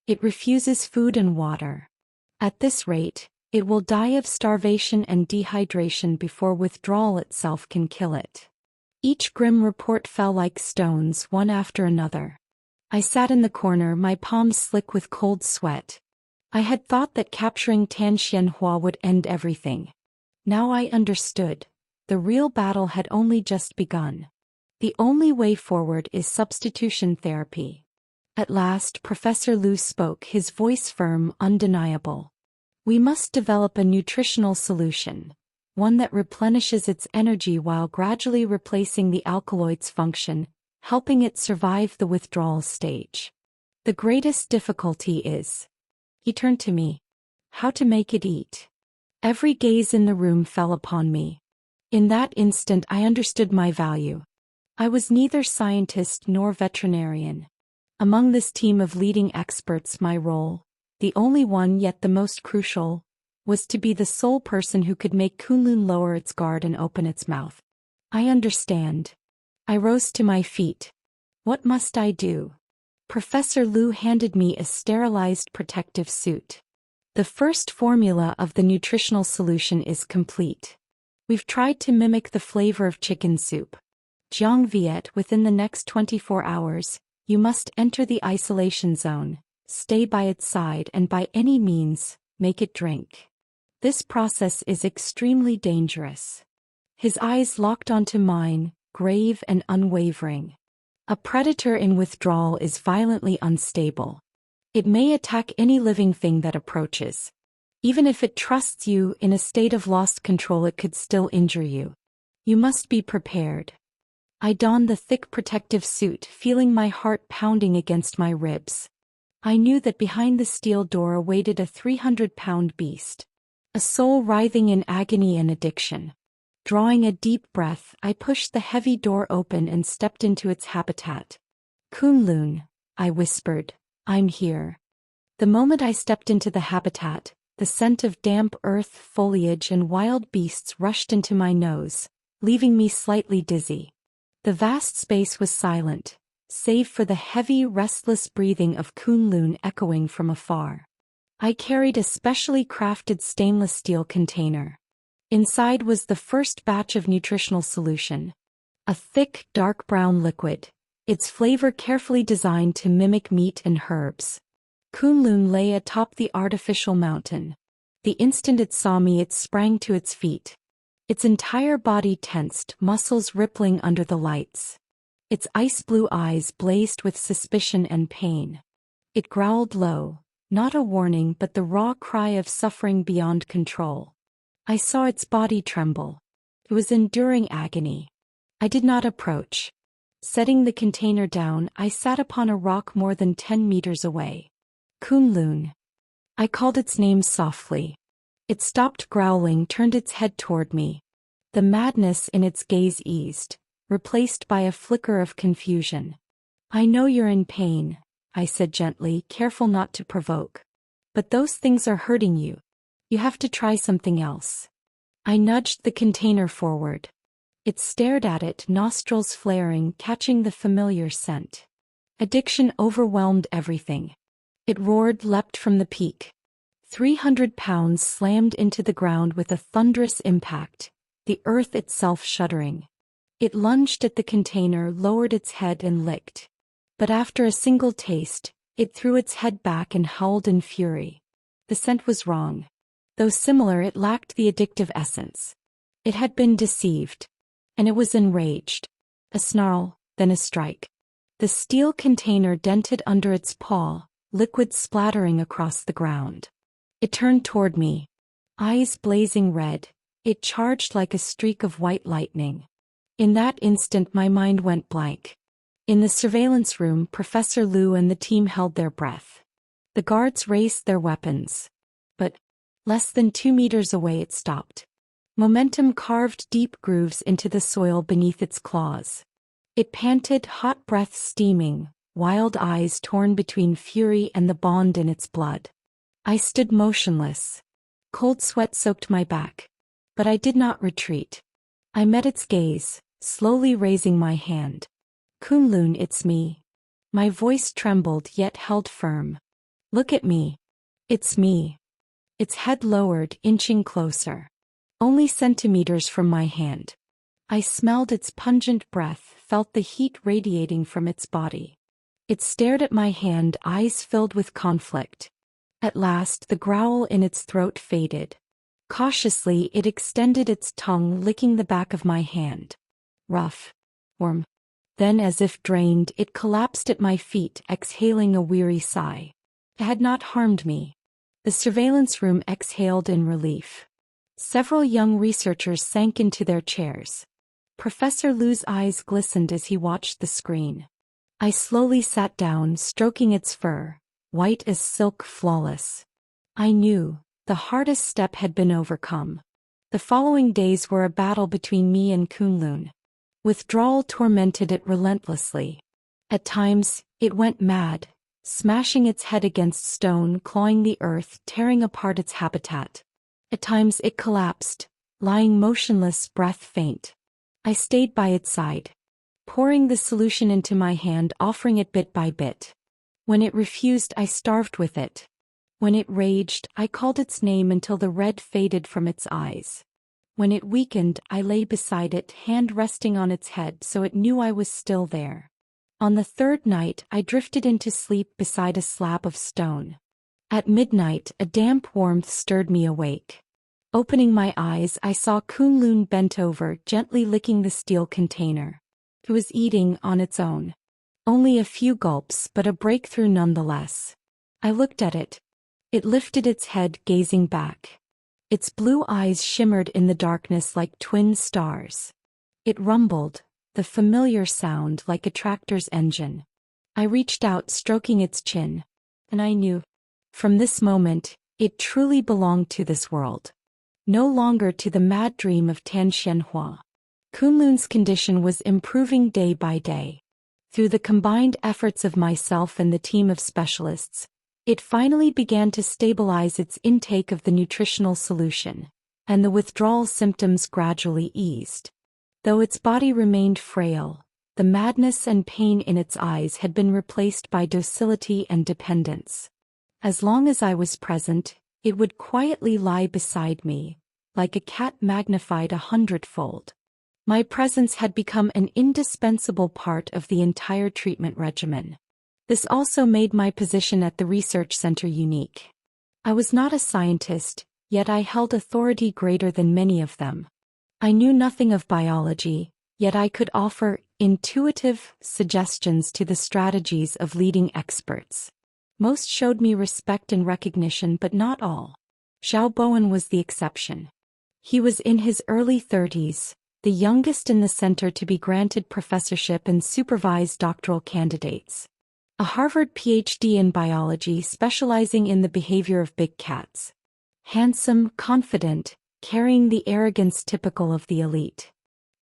It refuses food and water. At this rate, it will die of starvation and dehydration before withdrawal itself can kill it. Each grim report fell like stones, one after another. I sat in the corner, my palms slick with cold sweat. I had thought that capturing Tan Xianhua would end everything. Now I understood. The real battle had only just begun. The only way forward is substitution therapy. At last Professor Liu spoke, his voice firm, undeniable. We must develop a nutritional solution, one that replenishes its energy while gradually replacing the alkaloid's function, helping it survive the withdrawal stage. The greatest difficulty is, he turned to me, how to make it eat. Every gaze in the room fell upon me. In that instant I understood my value. I was neither scientist nor veterinarian. Among this team of leading experts, my role, the only one yet the most crucial, was to be the sole person who could make Kunlun lower its guard and open its mouth. I understand. I rose to my feet. What must I do? Professor Liu handed me a sterilized protective suit. The first formula of the nutritional solution is complete. We've tried to mimic the flavor of chicken soup. Jiang Viet, within the next 24 hours, you must enter the isolation zone, stay by its side and by any means, make it drink. This process is extremely dangerous. His eyes locked onto mine, grave and unwavering. A predator in withdrawal is violently unstable. It may attack any living thing that approaches. Even if it trusts you, in a state of lost control it could still injure you. You must be prepared. I donned the thick protective suit, feeling my heart pounding against my ribs. I knew that behind the steel door awaited a 300-pound beast. A soul writhing in agony and addiction. Drawing a deep breath, I pushed the heavy door open and stepped into its habitat. Kunlun, I whispered, I'm here. The moment I stepped into the habitat, the scent of damp earth, foliage and wild beasts rushed into my nose, leaving me slightly dizzy. The vast space was silent, save for the heavy, restless breathing of Kunlun echoing from afar. I carried a specially crafted stainless steel container. Inside was the first batch of nutritional solution. A thick, dark brown liquid, its flavor carefully designed to mimic meat and herbs. Kunlun lay atop the artificial mountain. The instant it saw me, it sprang to its feet. Its entire body tensed, muscles rippling under the lights. Its ice-blue eyes blazed with suspicion and pain. It growled low, not a warning but the raw cry of suffering beyond control. I saw its body tremble. It was enduring agony. I did not approach. Setting the container down, I sat upon a rock more than 10 meters away. Kunlun. I called its name softly. It stopped growling, turned its head toward me. The madness in its gaze eased, replaced by a flicker of confusion. I know you're in pain, I said gently, careful not to provoke. But those things are hurting you. You have to try something else. I nudged the container forward. It stared at it, nostrils flaring, catching the familiar scent. Addiction overwhelmed everything. It roared, leapt from the peak. 300 pounds slammed into the ground with a thunderous impact, the earth itself shuddering. It lunged at the container, lowered its head and licked. But after a single taste, it threw its head back and howled in fury. The scent was wrong. Though similar, it lacked the addictive essence. It had been deceived. And it was enraged. A snarl, then a strike. The steel container dented under its paw, liquid splattering across the ground. It turned toward me. Eyes blazing red, it charged like a streak of white lightning. In that instant my mind went blank. In the surveillance room, Professor Liu and the team held their breath. The guards raised their weapons. But, less than 2 meters away, it stopped. Momentum carved deep grooves into the soil beneath its claws. It panted, hot breath steaming, wild eyes torn between fury and the bond in its blood. I stood motionless. Cold sweat soaked my back. But I did not retreat. I met its gaze, slowly raising my hand. Kunlun, it's me. My voice trembled yet held firm. Look at me. It's me. Its head lowered, inching closer. Only centimeters from my hand. I smelled its pungent breath, felt the heat radiating from its body. It stared at my hand, eyes filled with conflict. At last, the growl in its throat faded. Cautiously, it extended its tongue, licking the back of my hand. Rough. Warm. Then, as if drained, it collapsed at my feet, exhaling a weary sigh. It had not harmed me. The surveillance room exhaled in relief. Several young researchers sank into their chairs. Professor Liu's eyes glistened as he watched the screen. I slowly sat down, stroking its fur, white as silk, flawless. I knew the hardest step had been overcome. The following days were a battle between me and Kunlun. Withdrawal tormented it relentlessly. At times, it went mad, smashing its head against stone, clawing the earth, tearing apart its habitat. At times it collapsed, lying motionless, breath faint. I stayed by its side, pouring the solution into my hand, offering it bit by bit. When it refused, I starved with it. When it raged, I called its name until the red faded from its eyes. When it weakened, I lay beside it, hand resting on its head so it knew I was still there. On the third night, I drifted into sleep beside a slab of stone. At midnight, a damp warmth stirred me awake. Opening my eyes, I saw Kunlun bent over, gently licking the steel container. It was eating on its own. Only a few gulps, but a breakthrough nonetheless. I looked at it. It lifted its head, gazing back. Its blue eyes shimmered in the darkness like twin stars. It rumbled, the familiar sound like a tractor's engine. I reached out, stroking its chin. And I knew. From this moment, it truly belonged to this world. No longer to the mad dream of Tan Xianhua. Kunlun's condition was improving day by day. Through the combined efforts of myself and the team of specialists, It finally began to stabilize its intake of the nutritional solution, and the withdrawal symptoms gradually eased. Though its body remained frail, the madness and pain in its eyes had been replaced by docility and dependence. As long as I was present, it would quietly lie beside me, like a cat magnified 100-fold. My presence had become an indispensable part of the entire treatment regimen. This also made my position at the research center unique. I was not a scientist, yet I held authority greater than many of them. I knew nothing of biology, yet I could offer intuitive suggestions to the strategies of leading experts. Most showed me respect and recognition, but not all. Xiao Bowen was the exception. He was in his early 30s, the youngest in the center to be granted professorship and supervise doctoral candidates. A Harvard PhD in biology specializing in the behavior of big cats. Handsome, confident, carrying the arrogance typical of the elite.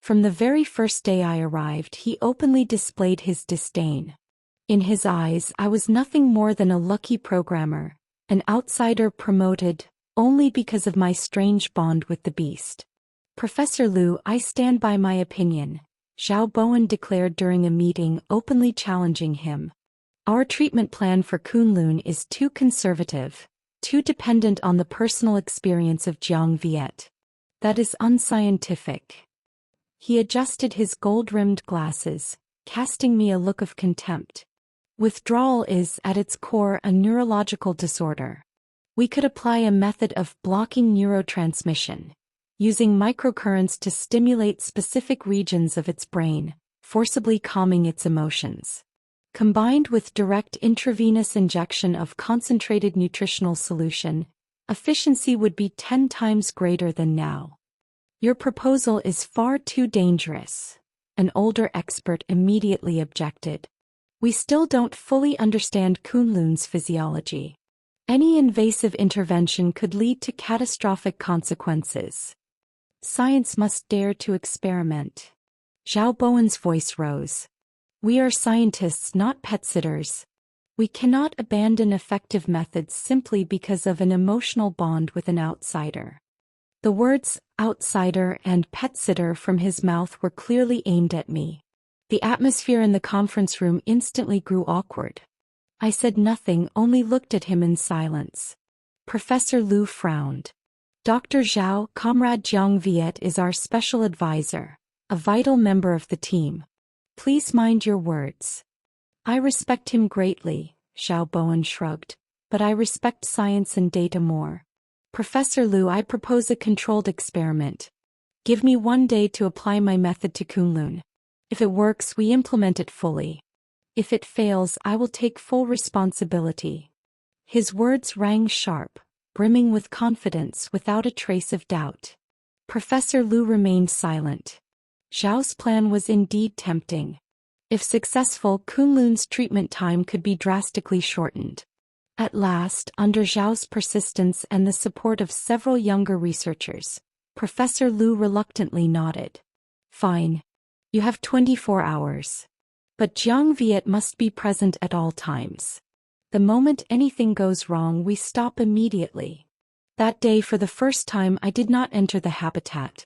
From the very first day I arrived, he openly displayed his disdain. In his eyes, I was nothing more than a lucky programmer, an outsider promoted only because of my strange bond with the beast. Professor Liu, I stand by my opinion, Xiao Bowen declared during a meeting, openly challenging him. Our treatment plan for Kunlun is too conservative, too dependent on the personal experience of Jiang Viet. That is unscientific. He adjusted his gold-rimmed glasses, casting me a look of contempt. Withdrawal is, at its core, a neurological disorder. We could apply a method of blocking neurotransmission, using microcurrents to stimulate specific regions of its brain, forcibly calming its emotions. Combined with direct intravenous injection of concentrated nutritional solution, efficiency would be 10 times greater than now. Your proposal is far too dangerous, an older expert immediately objected. We still don't fully understand Kunlun's physiology. Any invasive intervention could lead to catastrophic consequences. Science must dare to experiment. Xiao Bowen's voice rose. We are scientists, not pet sitters. We cannot abandon effective methods simply because of an emotional bond with an outsider. The words outsider and pet sitter from his mouth were clearly aimed at me. The atmosphere in the conference room instantly grew awkward. I said nothing, only looked at him in silence. Professor Liu frowned. Dr. Zhao, Comrade Jiang Viet is our special advisor, a vital member of the team. Please mind your words. I respect him greatly, Xiao Bowen shrugged, but I respect science and data more. Professor Liu, I propose a controlled experiment. Give me 1 day to apply my method to Kunlun. If it works, we implement it fully. If it fails, I will take full responsibility. His words rang sharp, brimming with confidence without a trace of doubt. Professor Liu remained silent. Zhao's plan was indeed tempting. If successful, Kunlun's treatment time could be drastically shortened. At last, under Zhao's persistence and the support of several younger researchers, Professor Liu reluctantly nodded. Fine. You have 24 hours. But Jiang Viet must be present at all times. The moment anything goes wrong, we stop immediately. That day, for the first time, I did not enter the habitat.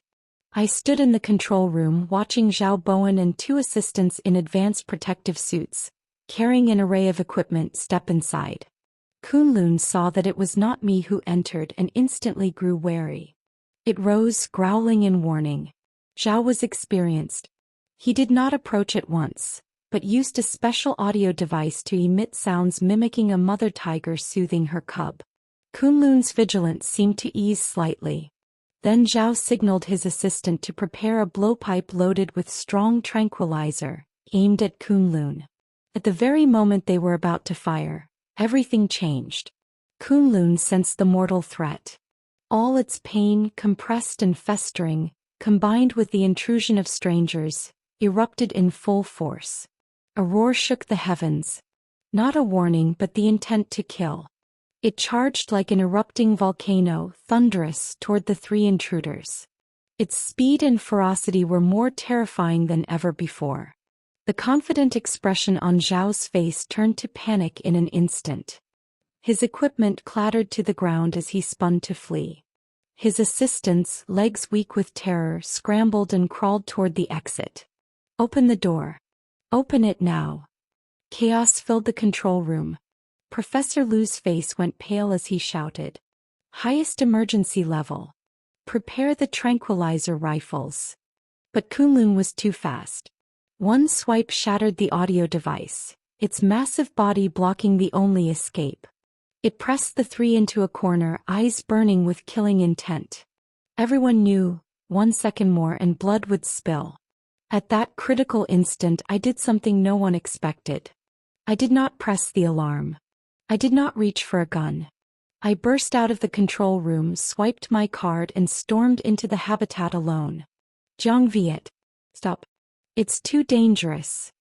I stood in the control room watching Xiao Bowen and 2 assistants in advanced protective suits, carrying an array of equipment, step inside. Kunlun saw that it was not me who entered and instantly grew wary. It rose, growling in warning. Zhao was experienced. He did not approach at once, but used a special audio device to emit sounds mimicking a mother tiger soothing her cub. Kunlun's vigilance seemed to ease slightly. Then Zhao signaled his assistant to prepare a blowpipe loaded with strong tranquilizer, aimed at Kunlun. At the very moment they were about to fire, everything changed. Kunlun sensed the mortal threat. All its pain, compressed and festering, combined with the intrusion of strangers, erupted in full force. A roar shook the heavens. Not a warning, but the intent to kill. It charged like an erupting volcano, thunderous, toward the 3 intruders. Its speed and ferocity were more terrifying than ever before. The confident expression on Zhao's face turned to panic in an instant. His equipment clattered to the ground as he spun to flee. His assistants, legs weak with terror, scrambled and crawled toward the exit. Open the door. Open it now. Chaos filled the control room. Professor Lu's face went pale as he shouted. Highest emergency level. Prepare the tranquilizer rifles. But Kunlun was too fast. One swipe shattered the audio device, its massive body blocking the only escape. It pressed the three into a corner, eyes burning with killing intent. Everyone knew, 1 second more and blood would spill. At that critical instant I did something no one expected. I did not press the alarm. I did not reach for a gun. I burst out of the control room, swiped my card and stormed into the habitat alone. Jiang Viet. Stop. It's too dangerous.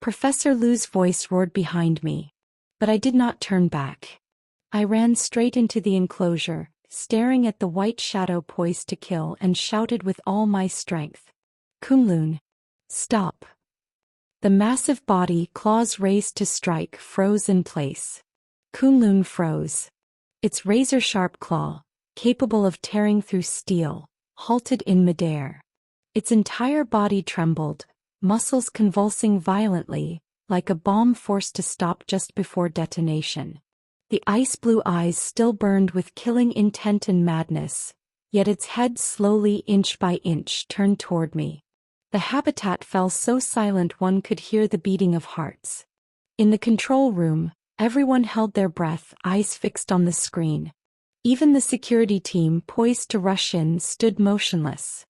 Professor Lu's voice roared behind me. But I did not turn back. I ran straight into the enclosure, staring at the white shadow poised to kill, and shouted with all my strength. Kunlun. Stop. The massive body, claws raised to strike, froze in place. Kunlun froze. Its razor-sharp claw, capable of tearing through steel, halted in midair. Its entire body trembled, muscles convulsing violently, like a bomb forced to stop just before detonation. The ice-blue eyes still burned with killing intent and madness, yet its head slowly, inch by inch, turned toward me. The habitat fell so silent one could hear the beating of hearts. In the control room, everyone held their breath, eyes fixed on the screen. Even the security team, poised to rush in, stood motionless.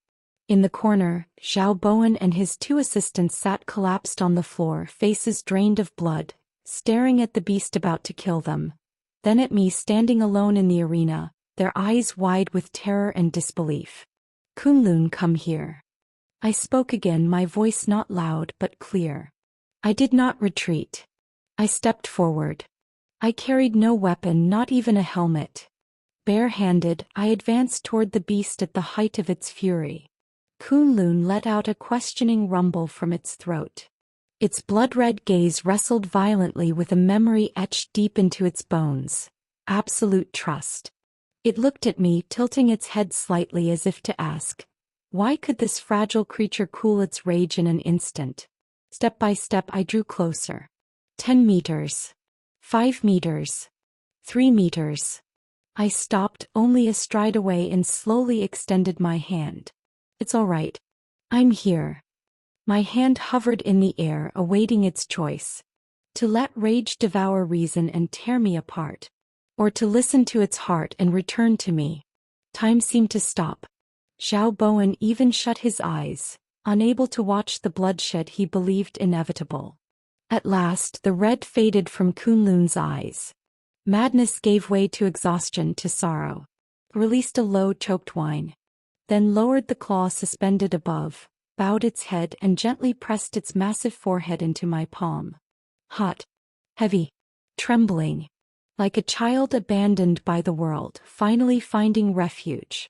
In the corner, Zhao Bowen and his 2 assistants sat collapsed on the floor, faces drained of blood, staring at the beast about to kill them. Then at me standing alone in the arena, their eyes wide with terror and disbelief. Kunlun, come here. I spoke again, my voice not loud but clear. I did not retreat. I stepped forward. I carried no weapon, not even a helmet. Bare-handed, I advanced toward the beast at the height of its fury. Kunlun let out a questioning rumble from its throat. Its blood-red gaze wrestled violently with a memory etched deep into its bones. Absolute trust. It looked at me, tilting its head slightly as if to ask, why could this fragile creature cool its rage in an instant? Step by step I drew closer. 10 meters. 5 meters. 3 meters. I stopped, only a stride away, and slowly extended my hand. It's all right. I'm here. My hand hovered in the air, awaiting its choice. To let rage devour reason and tear me apart. Or to listen to its heart and return to me. Time seemed to stop. Zhao Bowen even shut his eyes, unable to watch the bloodshed he believed inevitable. At last the red faded from Kunlun's eyes. Madness gave way to exhaustion, to sorrow. Released a low, choked whine. Then lowered the claw suspended above, bowed its head and gently pressed its massive forehead into my palm. Hot. Heavy. Trembling. Like a child abandoned by the world, finally finding refuge.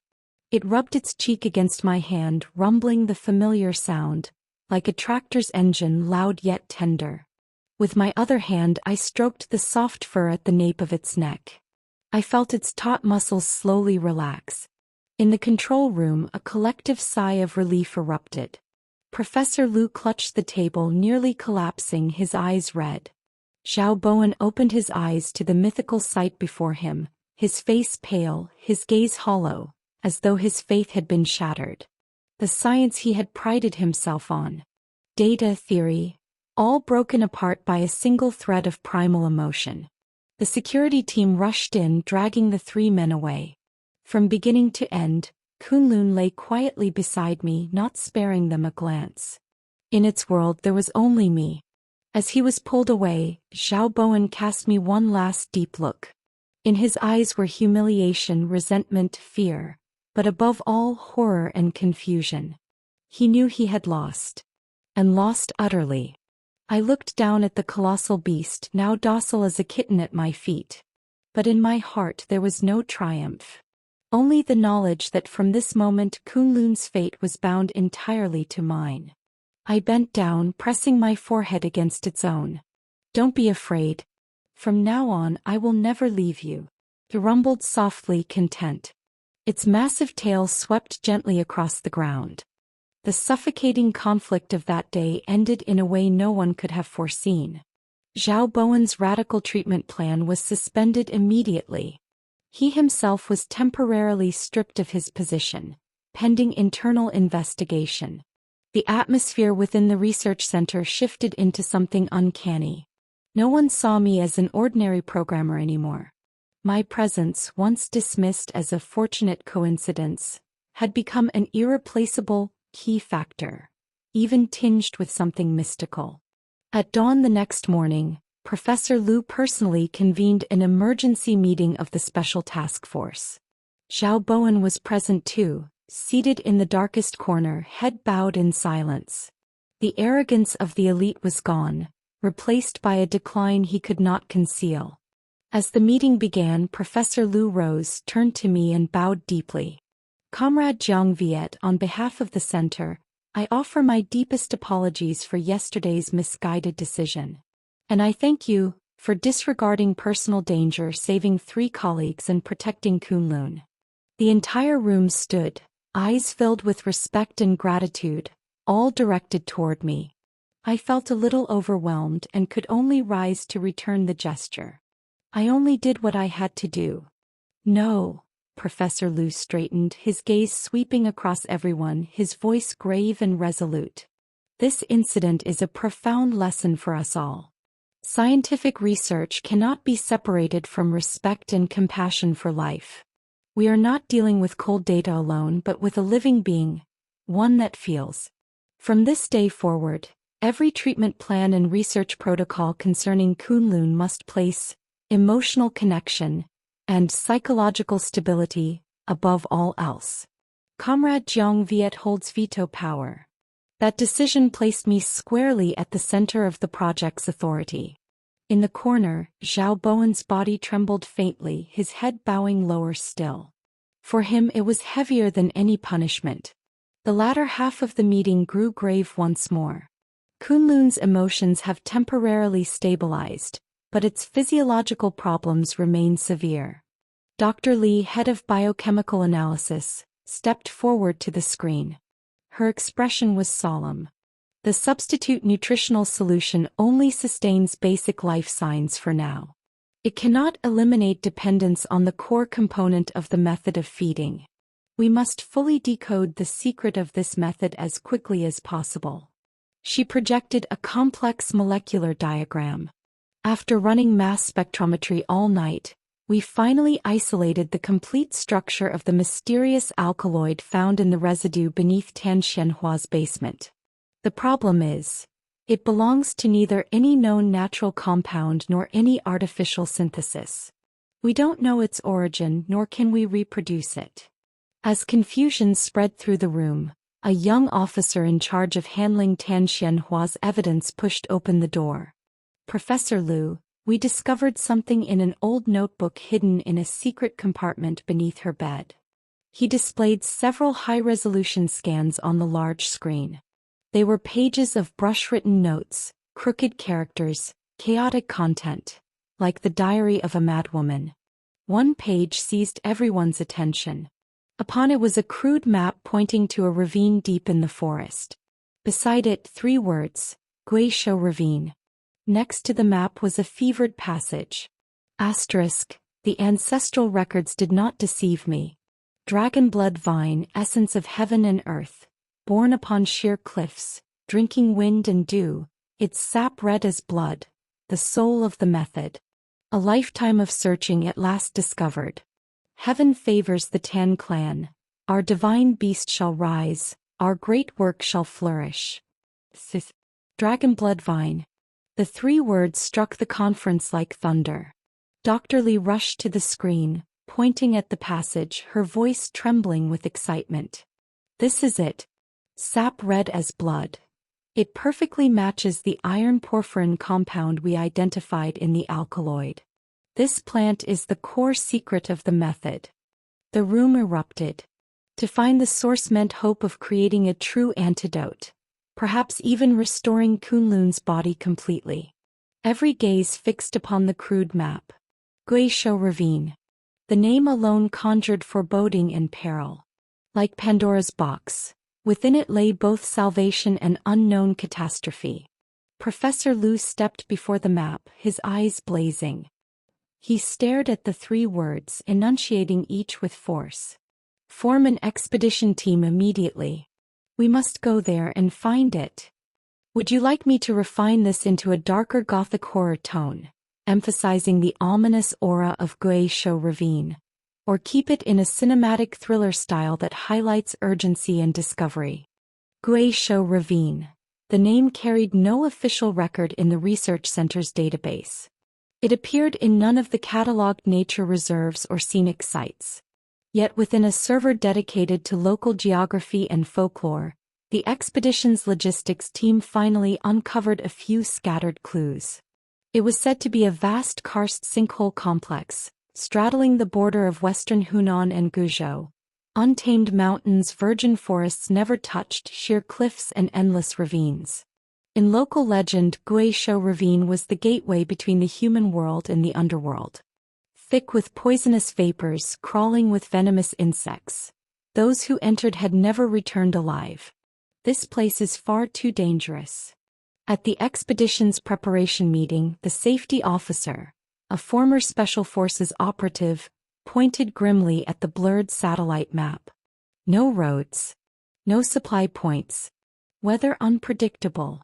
It rubbed its cheek against my hand, rumbling the familiar sound, like a tractor's engine, loud yet tender. With my other hand I stroked the soft fur at the nape of its neck. I felt its taut muscles slowly relax. In the control room a collective sigh of relief erupted. Professor Lu clutched the table, nearly collapsing, his eyes red. Zhao Bowen opened his eyes to the mythical sight before him, his face pale, his gaze hollow, as though his faith had been shattered. The science he had prided himself on. Data, theory, all broken apart by a single thread of primal emotion. The security team rushed in, dragging the 3 men away. From beginning to end, Kunlun lay quietly beside me, not sparing them a glance. In its world there was only me. As he was pulled away, Zhao Bowen cast me one last deep look. In his eyes were humiliation, resentment, fear, but above all horror and confusion. He knew he had lost. And lost utterly. I looked down at the colossal beast, now docile as a kitten at my feet. But in my heart there was no triumph. Only the knowledge that from this moment Kunlun's fate was bound entirely to mine. I bent down, pressing my forehead against its own. Don't be afraid. From now on I will never leave you. It rumbled softly, content. Its massive tail swept gently across the ground. The suffocating conflict of that day ended in a way no one could have foreseen. Zhao Bowen's radical treatment plan was suspended immediately. He himself was temporarily stripped of his position, pending internal investigation. The atmosphere within the research center shifted into something uncanny. No one saw me as an ordinary programmer anymore. My presence, once dismissed as a fortunate coincidence, had become an irreplaceable key factor, even tinged with something mystical. At dawn the next morning, Professor Liu personally convened an emergency meeting of the Special Task Force. Zhao Bowen was present too, seated in the darkest corner, head bowed in silence. The arrogance of the elite was gone, replaced by a decline he could not conceal. As the meeting began, Professor Liu rose, turned to me and bowed deeply. Comrade Jiang Viet, on behalf of the center, I offer my deepest apologies for yesterday's misguided decision. And I thank you for disregarding personal danger, saving 3 colleagues and protecting Kunlun. The entire room stood, eyes filled with respect and gratitude, all directed toward me. I felt a little overwhelmed and could only rise to return the gesture. I only did what I had to do. No. Professor Liu straightened, his gaze sweeping across everyone, his voice grave and resolute. This incident is a profound lesson for us all. Scientific research cannot be separated from respect and compassion for life. We are not dealing with cold data alone, but with a living being, one that feels. From this day forward, every treatment plan and research protocol concerning Kunlun must place emotional connection and psychological stability above all else. Comrade Jiang Viet holds veto power. That decision placed me squarely at the center of the project's authority. In the corner, Zhao Bowen's body trembled faintly, his head bowing lower still. For him it was heavier than any punishment. The latter half of the meeting grew grave once more. Kunlun's emotions have temporarily stabilized, but its physiological problems remain severe. Dr. Li, head of biochemical analysis, stepped forward to the screen. Her expression was solemn. The substitute nutritional solution only sustains basic life signs for now. It cannot eliminate dependence on the core component of the method of feeding. We must fully decode the secret of this method as quickly as possible. She projected a complex molecular diagram. After running mass spectrometry all night, we finally isolated the complete structure of the mysterious alkaloid found in the residue beneath Tan Xianhua's basement. The problem is, it belongs to neither any known natural compound nor any artificial synthesis. We don't know its origin, nor can we reproduce it. As confusion spread through the room, a young officer in charge of handling Tan Xianhua's evidence pushed open the door. Professor Liu, we discovered something in an old notebook hidden in a secret compartment beneath her bed. He displayed several high-resolution scans on the large screen. They were pages of brush-written notes, crooked characters, chaotic content, like the diary of a madwoman. One page seized everyone's attention. Upon it was a crude map pointing to a ravine deep in the forest. Beside it, 3 words, Guisho Ravine. Next to the map was a fevered passage. Asterisk, the ancestral records did not deceive me. Dragon blood vine, essence of heaven and earth, born upon sheer cliffs, drinking wind and dew, its sap red as blood, the soul of the method. A lifetime of searching at last discovered. Heaven favors the Tan clan. Our divine beast shall rise, our great work shall flourish. Dragon blood vine. The 3 words struck the conference like thunder. Dr. Li rushed to the screen, pointing at the passage, her voice trembling with excitement. This is it. Sap red as blood. It perfectly matches the iron porphyrin compound we identified in the alkaloid. This plant is the core secret of the method. The room erupted. To find the source meant hope of creating a true antidote, perhaps even restoring Kunlun's body completely. every gaze fixed upon the crude map. Guizhou Ravine. The name alone conjured foreboding and peril. Like Pandora's box, within it lay both salvation and unknown catastrophe. Professor Lu stepped before the map, his eyes blazing. He stared at the 3 words, enunciating each with force. Form an expedition team immediately. We must go there and find it. Would you like me to refine this into a darker gothic horror tone, emphasizing the ominous aura of Guizhou Ravine, or keep it in a cinematic thriller style that highlights urgency and discovery? Guizhou Ravine. The name carried no official record in the research center's database. It appeared in none of the cataloged nature reserves or scenic sites. Yet within a server dedicated to local geography and folklore, the expedition's logistics team finally uncovered a few scattered clues. It was said to be a vast karst sinkhole complex, straddling the border of western Hunan and Guizhou. Untamed mountains, virgin forests never touched, sheer cliffs and endless ravines. In local legend, Guizhou Ravine was the gateway between the human world and the underworld. Thick with poisonous vapors, crawling with venomous insects. Those who entered had never returned alive. This place is far too dangerous. At the expedition's preparation meeting, the safety officer, a former Special Forces operative, pointed grimly at the blurred satellite map. No roads. No supply points. Weather unpredictable.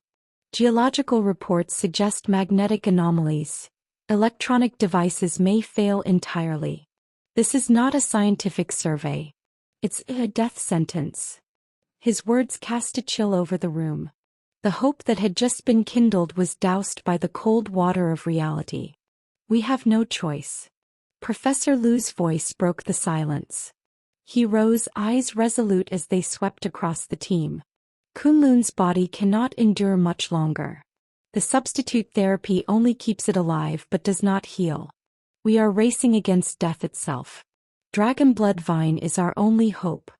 Geological reports suggest magnetic anomalies. Electronic devices may fail entirely. This is not a scientific survey. It's a death sentence. His words cast a chill over the room. The hope that had just been kindled was doused by the cold water of reality. We have no choice. Professor Lu's voice broke the silence. He rose, eyes resolute as they swept across the team. Kunlun's body cannot endure much longer. The substitute therapy only keeps it alive but does not heal. We are racing against death itself. Dragon Blood Vine is our only hope.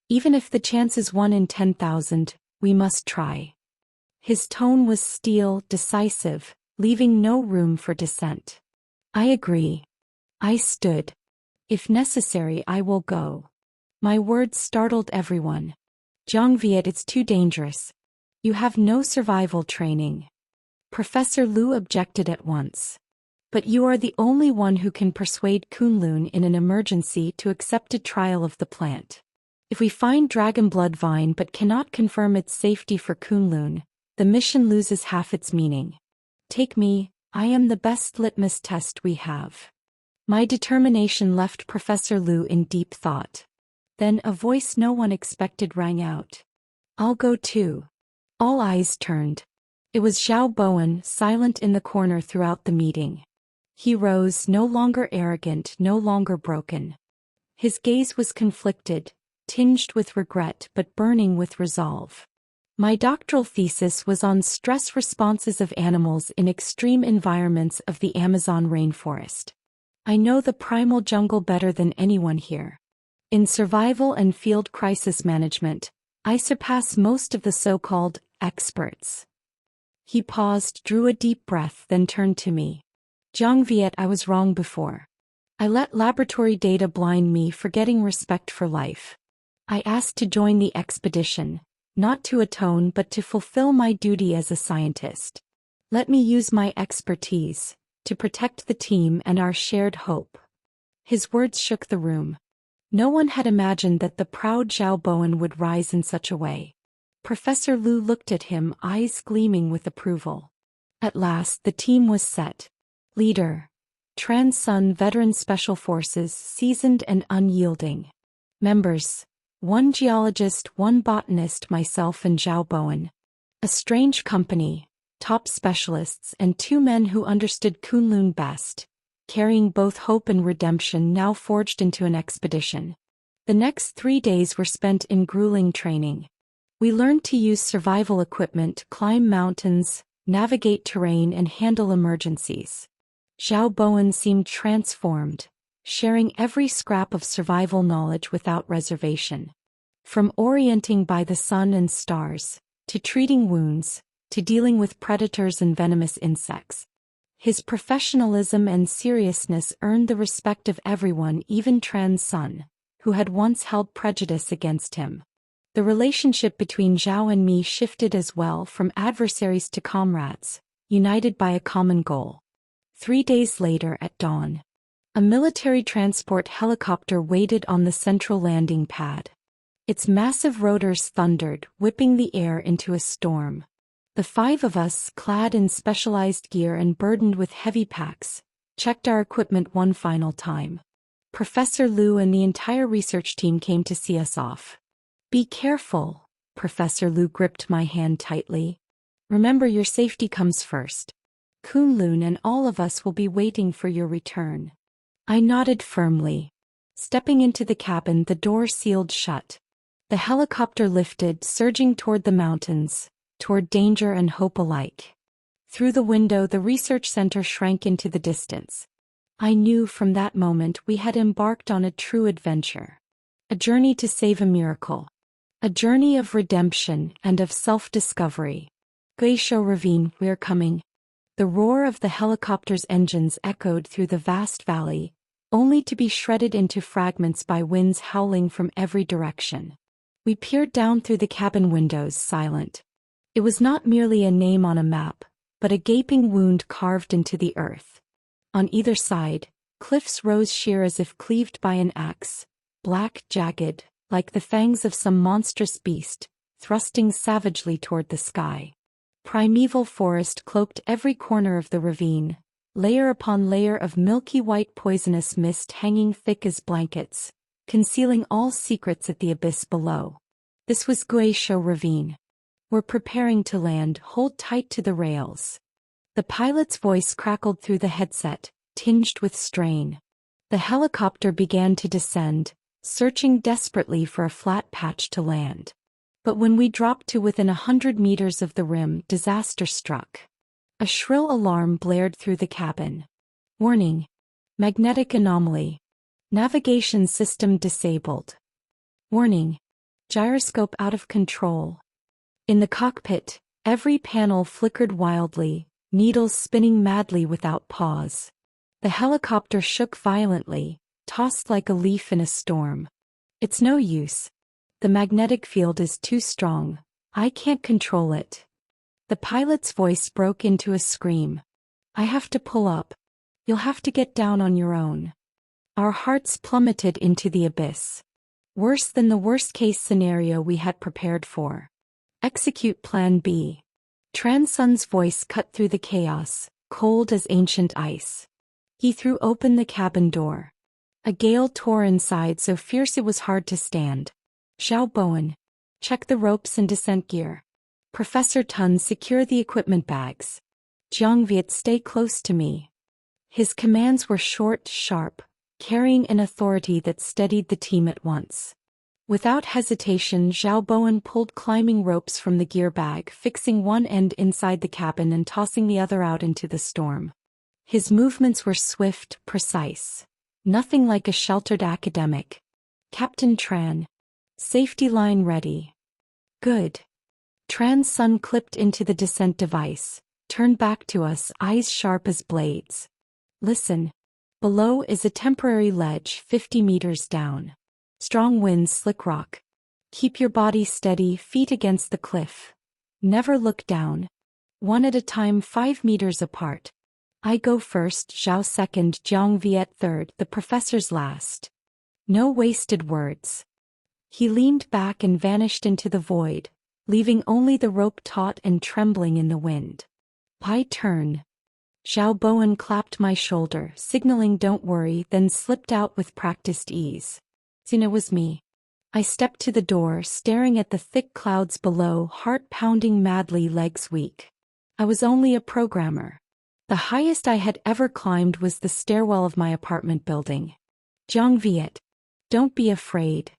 Even if the chance is 1 in 10,000, we must try. His tone was steel, decisive, leaving no room for dissent. I agree. I stood. If necessary, I will go. My words startled everyone. Zhang Viet, it's too dangerous. You have no survival training. Professor Lu objected at once. But you are the only one who can persuade Kunlun in an emergency to accept a trial of the plant. If we find Dragon Blood Vine but cannot confirm its safety for Kunlun, the mission loses half its meaning. Take me, I am the best litmus test we have. My determination left Professor Lu in deep thought. Then a voice no one expected rang out. I'll go too. All eyes turned. It was Zhao Bowen, silent in the corner throughout the meeting. He rose, no longer arrogant, no longer broken. His gaze was conflicted, tinged with regret but burning with resolve. My doctoral thesis was on stress responses of animals in extreme environments of the Amazon rainforest. I know the primal jungle better than anyone here. In survival and field crisis management, I surpass most of the so-called experts. He paused, drew a deep breath, then turned to me. Zhang Viet, I was wrong before. I let laboratory data blind me, forgetting respect for life. I asked to join the expedition, not to atone but to fulfill my duty as a scientist. Let me use my expertise to protect the team and our shared hope. His words shook the room. No one had imagined that the proud Zhao Bowen would rise in such a way. Professor Lu looked at him, eyes gleaming with approval. At last the team was set. Leader. Tran Sun, veteran Special Forces, seasoned and unyielding. Members. 1 geologist, 1 botanist, myself and Zhao Bowen. A strange company, top specialists and 2 men who understood Kunlun best, carrying both hope and redemption, now forged into an expedition. The next 3 days were spent in grueling training. We learned to use survival equipment, climb mountains, navigate terrain and handle emergencies. Zhao Bowen seemed transformed, sharing every scrap of survival knowledge without reservation. From orienting by the sun and stars, to treating wounds, to dealing with predators and venomous insects. His professionalism and seriousness earned the respect of everyone, even Tran's son, who had once held prejudice against him. The relationship between Zhao and me shifted as well, from adversaries to comrades, united by a common goal. 3 days later at dawn, a military transport helicopter waited on the central landing pad. Its massive rotors thundered, whipping the air into a storm. The 5 of us, clad in specialized gear and burdened with heavy packs, checked our equipment one final time. Professor Liu and the entire research team came to see us off. "Be careful," Professor Liu gripped my hand tightly. "Remember, your safety comes first. Kunlun and all of us will be waiting for your return." I nodded firmly. Stepping into the cabin, the door sealed shut. The helicopter lifted, surging toward the mountains, toward danger and hope alike. Through the window, the research center shrank into the distance. I knew from that moment we had embarked on a true adventure. A journey to save a miracle. A journey of redemption and of self-discovery. Guisho Ravine, we're coming. The roar of the helicopter's engines echoed through the vast valley, only to be shredded into fragments by winds howling from every direction. We peered down through the cabin windows, silent. It was not merely a name on a map, but a gaping wound carved into the earth. On either side, cliffs rose sheer as if cleaved by an axe, black, jagged, like the fangs of some monstrous beast, thrusting savagely toward the sky. Primeval forest cloaked every corner of the ravine, layer upon layer of milky white poisonous mist hanging thick as blankets, concealing all secrets at the abyss below. This was Guisho Ravine. "We're preparing to land, hold tight to the rails." The pilot's voice crackled through the headset, tinged with strain. The helicopter began to descend, searching desperately for a flat patch to land. But when we dropped to within 100 meters of the rim, disaster struck. A shrill alarm blared through the cabin. "Warning! Magnetic anomaly. Navigation system disabled. Warning! Gyroscope out of control." In the cockpit, every panel flickered wildly, needles spinning madly without pause. The helicopter shook violently, tossed like a leaf in a storm. "It's no use. The magnetic field is too strong. I can't control it." The pilot's voice broke into a scream. "I have to pull up. You'll have to get down on your own." Our hearts plummeted into the abyss. Worse than the worst-case scenario we had prepared for. "Execute Plan B." Transun's voice cut through the chaos, cold as ancient ice. He threw open the cabin door. A gale tore inside so fierce it was hard to stand. "Zhao Bowen, check the ropes and descent gear. Professor Tun, secure the equipment bags. Jiang Viet, stay close to me." His commands were short, sharp, carrying an authority that steadied the team at once. Without hesitation, Zhao Bowen pulled climbing ropes from the gear bag, fixing one end inside the cabin and tossing the other out into the storm. His movements were swift, precise. Nothing like a sheltered academic. "Captain Tran. Safety line ready." "Good." Tran's son clipped into the descent device, turned back to us, eyes sharp as blades. "Listen. Below is a temporary ledge 50 meters down. Strong winds, slick rock. Keep your body steady, feet against the cliff. Never look down. One at a time, 5 meters apart. I go first, Zhao second, Jiang Viet third, the professor's last. No wasted words." He leaned back and vanished into the void, leaving only the rope taut and trembling in the wind. "My turn." Zhao Bowen clapped my shoulder, signaling don't worry, then slipped out with practiced ease. Soon it was me. I stepped to the door, staring at the thick clouds below, heart pounding madly, legs weak. I was only a programmer. The highest I had ever climbed was the stairwell of my apartment building. "Jiang Viet, don't be afraid."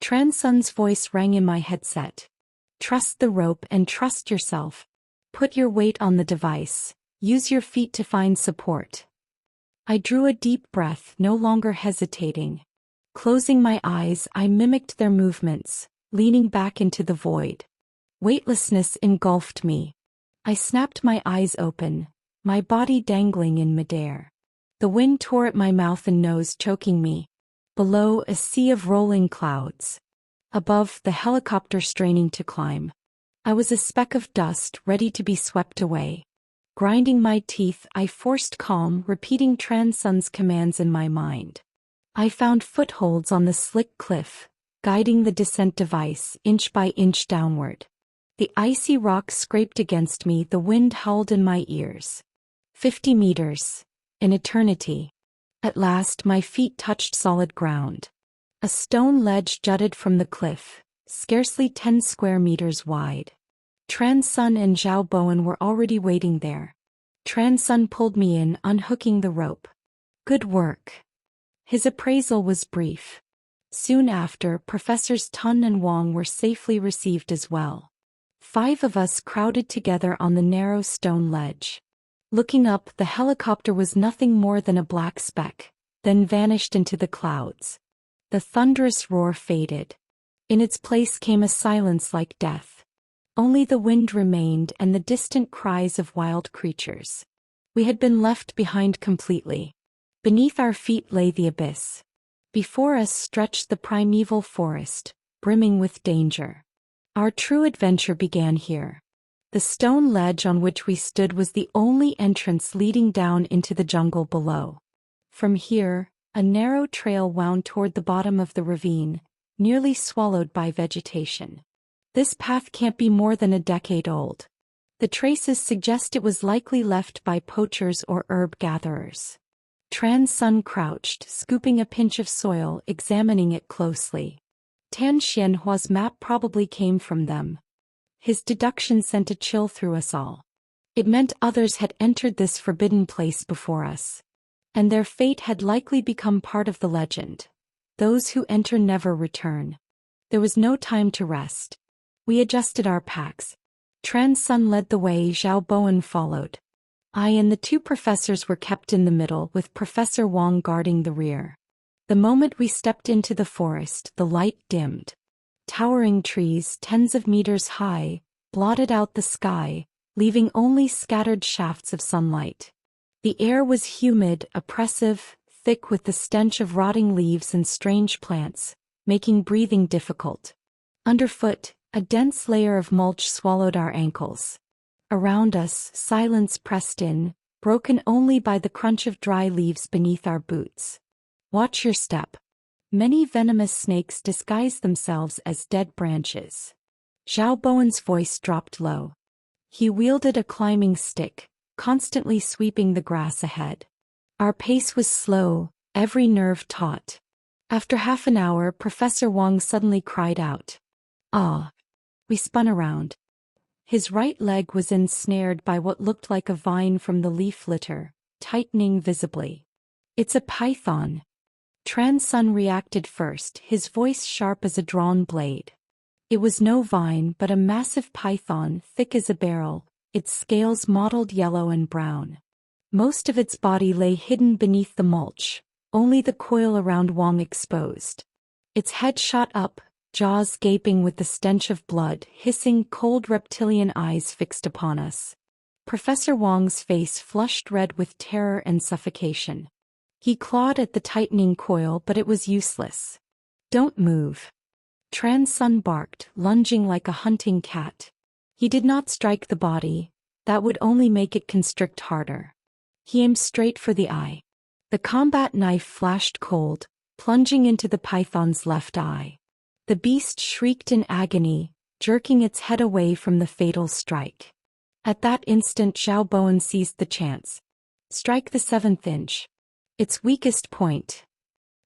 Transun's voice rang in my headset. "Trust the rope and trust yourself. Put your weight on the device. Use your feet to find support." I drew a deep breath, no longer hesitating. Closing my eyes, I mimicked their movements, leaning back into the void. Weightlessness engulfed me. I snapped my eyes open, my body dangling in midair. The wind tore at my mouth and nose, choking me. Below, a sea of rolling clouds. Above, the helicopter straining to climb. I was a speck of dust, ready to be swept away. Grinding my teeth, I forced calm, repeating Transun's commands in my mind. I found footholds on the slick cliff, guiding the descent device inch by inch downward. The icy rock scraped against me, the wind howled in my ears. 50 meters. An eternity. At last my feet touched solid ground. A stone ledge jutted from the cliff, scarcely 10 square meters wide. Transun and Zhao Bowen were already waiting there. Transun pulled me in, unhooking the rope. Good work. His appraisal was brief. Soon after, Professors Tun and Wang were safely received as well. 5 of us crowded together on the narrow stone ledge. Looking up, the helicopter was nothing more than a black speck, then vanished into the clouds. The thunderous roar faded. In its place came a silence like death. Only the wind remained and the distant cries of wild creatures. We had been left behind completely. Beneath our feet lay the abyss. Before us stretched the primeval forest, brimming with danger. Our true adventure began here. The stone ledge on which we stood was the only entrance leading down into the jungle below. From here, a narrow trail wound toward the bottom of the ravine, nearly swallowed by vegetation. This path can't be more than a decade old. The traces suggest it was likely left by poachers or herb gatherers. Transun crouched, scooping a pinch of soil, examining it closely. Tan Xianhua's map probably came from them. His deduction sent a chill through us all. It meant others had entered this forbidden place before us. And their fate had likely become part of the legend. Those who enter never return. There was no time to rest. We adjusted our packs. Transun led the way, Zhao Bowen followed. I and the 2 professors were kept in the middle, with Professor Wang guarding the rear. The moment we stepped into the forest, the light dimmed. Towering trees, tens of meters high, blotted out the sky, leaving only scattered shafts of sunlight. The air was humid, oppressive, thick with the stench of rotting leaves and strange plants, making breathing difficult. Underfoot, a dense layer of mulch swallowed our ankles. Around us, silence pressed in, broken only by the crunch of dry leaves beneath our boots. Watch your step. Many venomous snakes disguise themselves as dead branches. Zhao Bowen's voice dropped low. He wielded a climbing stick, constantly sweeping the grass ahead. Our pace was slow, every nerve taut. After half an hour, Professor Wang suddenly cried out. "Ah!" We spun around. His right leg was ensnared by what looked like a vine from the leaf litter, tightening visibly. "It's a python." Transun reacted first, his voice sharp as a drawn blade. It was no vine but a massive python, thick as a barrel, its scales mottled yellow and brown. Most of its body lay hidden beneath the mulch, only the coil around Wang exposed. Its head shot up, jaws gaping with the stench of blood, hissing, cold reptilian eyes fixed upon us. Professor Wang's face flushed red with terror and suffocation. He clawed at the tightening coil, but it was useless. "Don't move." Transun barked, lunging like a hunting cat. He did not strike the body. That would only make it constrict harder. He aimed straight for the eye. The combat knife flashed cold, plunging into the python's left eye. The beast shrieked in agony, jerking its head away from the fatal strike. At that instant, Zhao Bowen seized the chance. "Strike the 7th inch. Its weakest point."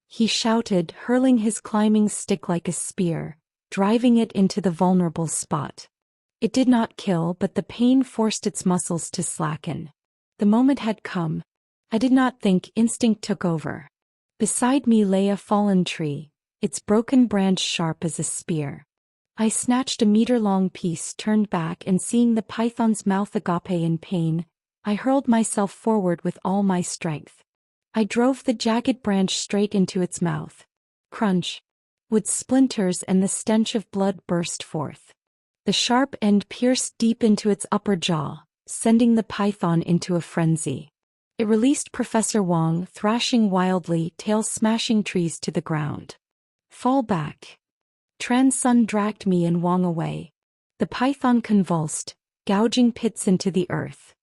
He shouted, hurling his climbing stick like a spear, driving it into the vulnerable spot. It did not kill, but the pain forced its muscles to slacken. The moment had come. I did not think, instinct took over. Beside me lay a fallen tree, its broken branch sharp as a spear. I snatched a meter-long piece, turned back, and seeing the python's mouth agape in pain, I hurled myself forward with all my strength. I drove the jagged branch straight into its mouth. Crunch! Wood splinters and the stench of blood burst forth. The sharp end pierced deep into its upper jaw, sending the python into a frenzy. It released Professor Wong, thrashing wildly, tail smashing trees to the ground. Fall back. Tran Sun dragged me and Wong away. The python convulsed, gouging pits into the earth.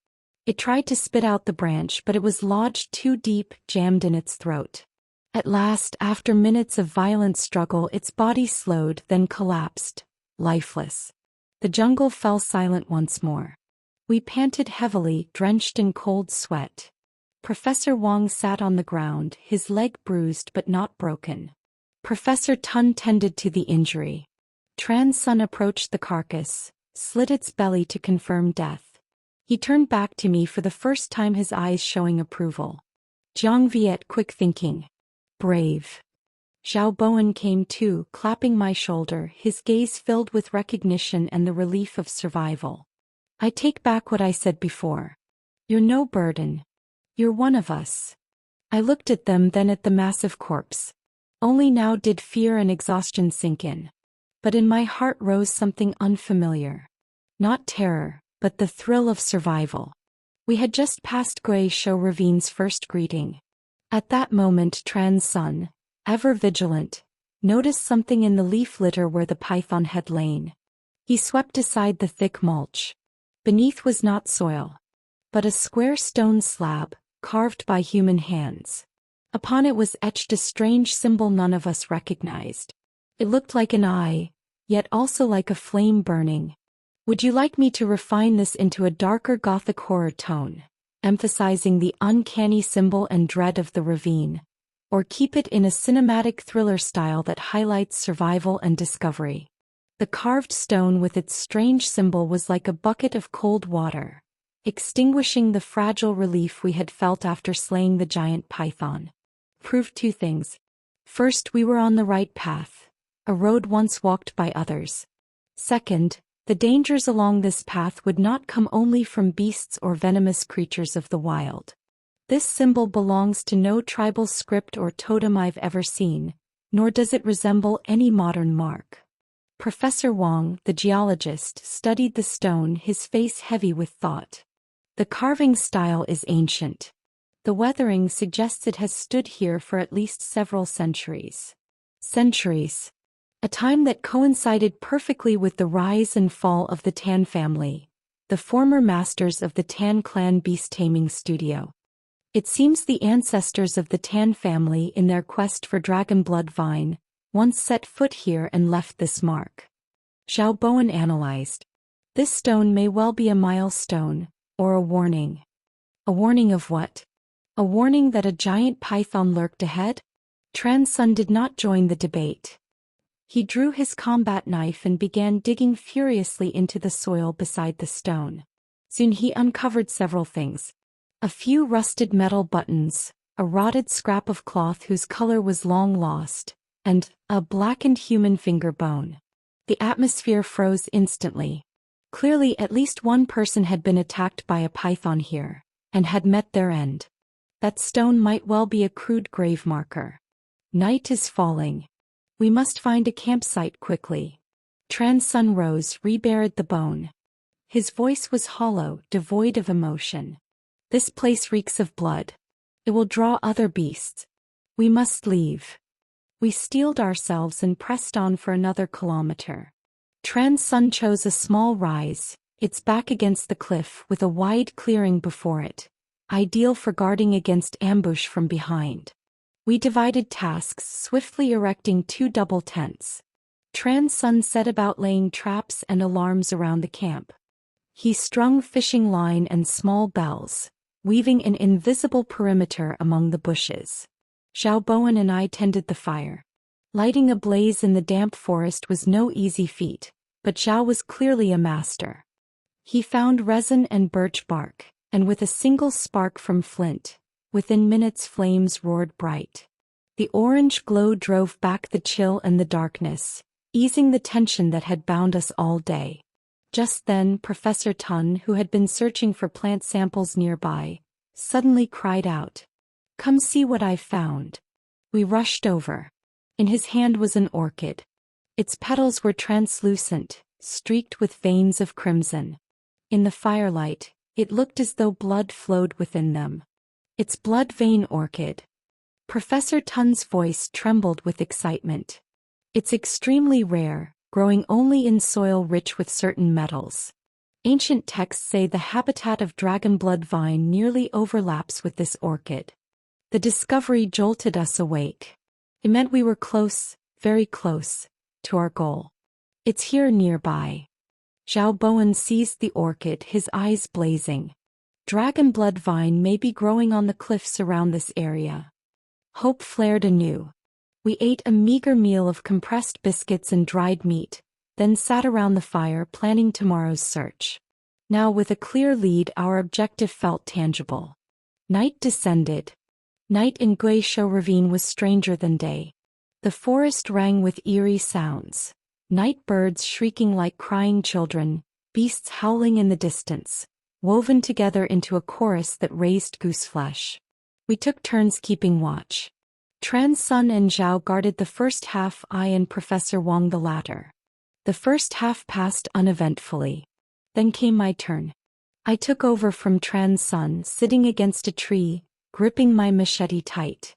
It tried to spit out the branch, but it was lodged too deep, jammed in its throat. At last, after minutes of violent struggle, its body slowed, then collapsed, lifeless. The jungle fell silent once more. We panted heavily, drenched in cold sweat. Professor Wong sat on the ground, his leg bruised but not broken. Professor Tun tended to the injury. Tran Sun approached the carcass, slit its belly to confirm death. He turned back to me for the first time, his eyes showing approval. Jiang Viet, quick thinking. Brave. Xiao Bowen came too, clapping my shoulder, his gaze filled with recognition and the relief of survival. I take back what I said before. You're no burden. You're one of us. I looked at them, then at the massive corpse. Only now did fear and exhaustion sink in. But in my heart rose something unfamiliar. Not terror, but the thrill of survival. We had just passed Gui Shou Ravine's first greeting. At that moment Tran Sun, ever vigilant, noticed something in the leaf litter where the python had lain. He swept aside the thick mulch. Beneath was not soil, but a square stone slab, carved by human hands. Upon it was etched a strange symbol none of us recognized. It looked like an eye, yet also like a flame burning. Would you like me to refine this into a darker Gothic horror tone, emphasizing the uncanny symbol and dread of the ravine, or keep it in a cinematic thriller style that highlights survival and discovery? The carved stone with its strange symbol was like a bucket of cold water, extinguishing the fragile relief we had felt after slaying the giant python. Proved two things. First, we were on the right path, a road once walked by others. Second, the dangers along this path would not come only from beasts or venomous creatures of the wild. This symbol belongs to no tribal script or totem I've ever seen, nor does it resemble any modern mark. Professor Wong, the geologist, studied the stone, his face heavy with thought. The carving style is ancient. The weathering suggests it has stood here for at least several centuries. Centuries. A time that coincided perfectly with the rise and fall of the Tan family, the former masters of the Tan clan beast-taming studio. It seems the ancestors of the Tan family, in their quest for dragon blood vine, once set foot here and left this mark. Xiao Bowen analyzed. This stone may well be a milestone, or a warning. A warning of what? A warning that a giant python lurked ahead? Tran Sun did not join the debate. He drew his combat knife and began digging furiously into the soil beside the stone. Soon he uncovered several things. A few rusted metal buttons, a rotted scrap of cloth whose color was long lost, and a blackened human finger bone. The atmosphere froze instantly. Clearly at least one person had been attacked by a python here, and had met their end. That stone might well be a crude grave marker. Night is falling. We must find a campsite quickly. Tran Sun rose, reburied the bone. His voice was hollow, devoid of emotion. This place reeks of blood. It will draw other beasts. We must leave. We steeled ourselves and pressed on for another kilometer. Tran Sun chose a small rise, its back against the cliff with a wide clearing before it, ideal for guarding against ambush from behind. We divided tasks, swiftly erecting 2 double tents. Tran Sun set about laying traps and alarms around the camp. He strung fishing line and small bells, weaving an invisible perimeter among the bushes. Xiao Bowen and I tended the fire. Lighting a blaze in the damp forest was no easy feat, but Xiao was clearly a master. He found resin and birch bark, and with a single spark from flint, within minutes flames roared bright. The orange glow drove back the chill and the darkness, easing the tension that had bound us all day. Just then Professor Tun, who had been searching for plant samples nearby, suddenly cried out, "Come see what I've found." We rushed over. In his hand was an orchid. Its petals were translucent, streaked with veins of crimson. In the firelight, It looked as though blood flowed within them. It's blood vein orchid. Professor Tun's voice trembled with excitement. It's extremely rare, growing only in soil rich with certain metals. Ancient texts say the habitat of dragon blood vine nearly overlaps with this orchid. The discovery jolted us awake. It meant we were close, very close, to our goal. It's here nearby. Zhao Bowen seized the orchid, his eyes blazing. Dragon blood vine may be growing on the cliffs around this area. Hope flared anew. We ate a meager meal of compressed biscuits and dried meat, then sat around the fire planning tomorrow's search. Now with a clear lead, our objective felt tangible. Night descended. Night in Guizhou Ravine was stranger than day. The forest rang with eerie sounds. Night birds shrieking like crying children, beasts howling in the distance, woven together into a chorus that raised gooseflesh. We took turns keeping watch. Tran Sun and Zhao guarded the first half, I and Professor Wang the latter. The first half passed uneventfully. Then came my turn. I took over from Tran Sun, sitting against a tree, gripping my machete tight.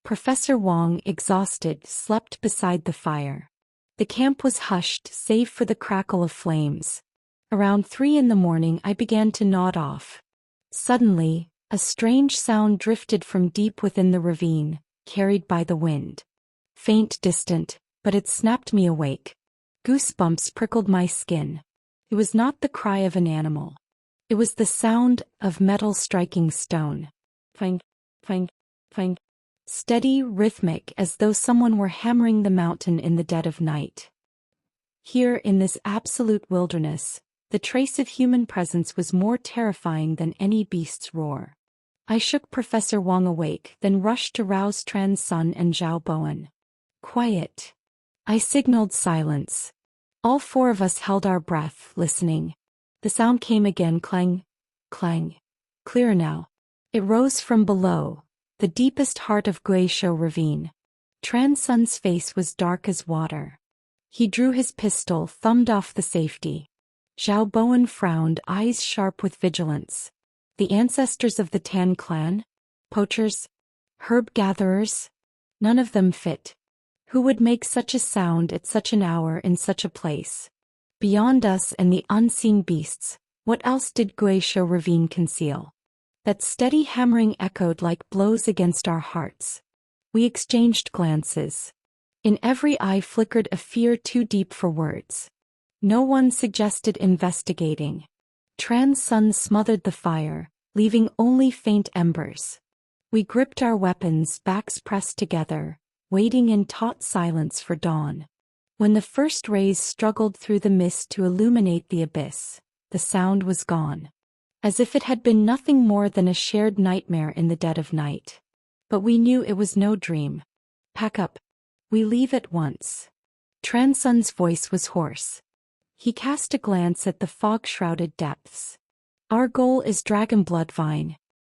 Professor Wang, exhausted, slept beside the fire. The camp was hushed, save for the crackle of flames. Around 3 in the morning I began to nod off. Suddenly, a strange sound drifted from deep within the ravine, carried by the wind. Faint, distant, but it snapped me awake. Goosebumps prickled my skin. It was not the cry of an animal. It was the sound of metal striking stone. Clang, clang, clang. Steady, rhythmic, as though someone were hammering the mountain in the dead of night. Here, in this absolute wilderness, the trace of human presence was more terrifying than any beast's roar. I shook Professor Wang awake, then rushed to rouse Tran Sun and Zhao Bowen. Quiet. I signaled silence. All 4 of us held our breath, listening. The sound came again, clang, clang. Clearer now. It rose from below, the deepest heart of Guizhou Ravine. Tran Sun's face was dark as water. He drew his pistol, thumbed off the safety. Zhao Bowen frowned, eyes sharp with vigilance. The ancestors of the Tan clan? Poachers? Herb gatherers? None of them fit. Who would make such a sound at such an hour in such a place? Beyond us and the unseen beasts, what else did Guizhou Ravine conceal? That steady hammering echoed like blows against our hearts. We exchanged glances. In every eye flickered a fear too deep for words. No one suggested investigating. Tran Sun smothered the fire, leaving only faint embers. We gripped our weapons, backs pressed together, waiting in taut silence for dawn. When the first rays struggled through the mist to illuminate the abyss, the sound was gone. As if it had been nothing more than a shared nightmare in the dead of night. But we knew it was no dream. Pack up. We leave at once. Tran Sun's voice was hoarse. He cast a glance at the fog-shrouded depths. Our goal is Dragon Blood Vine.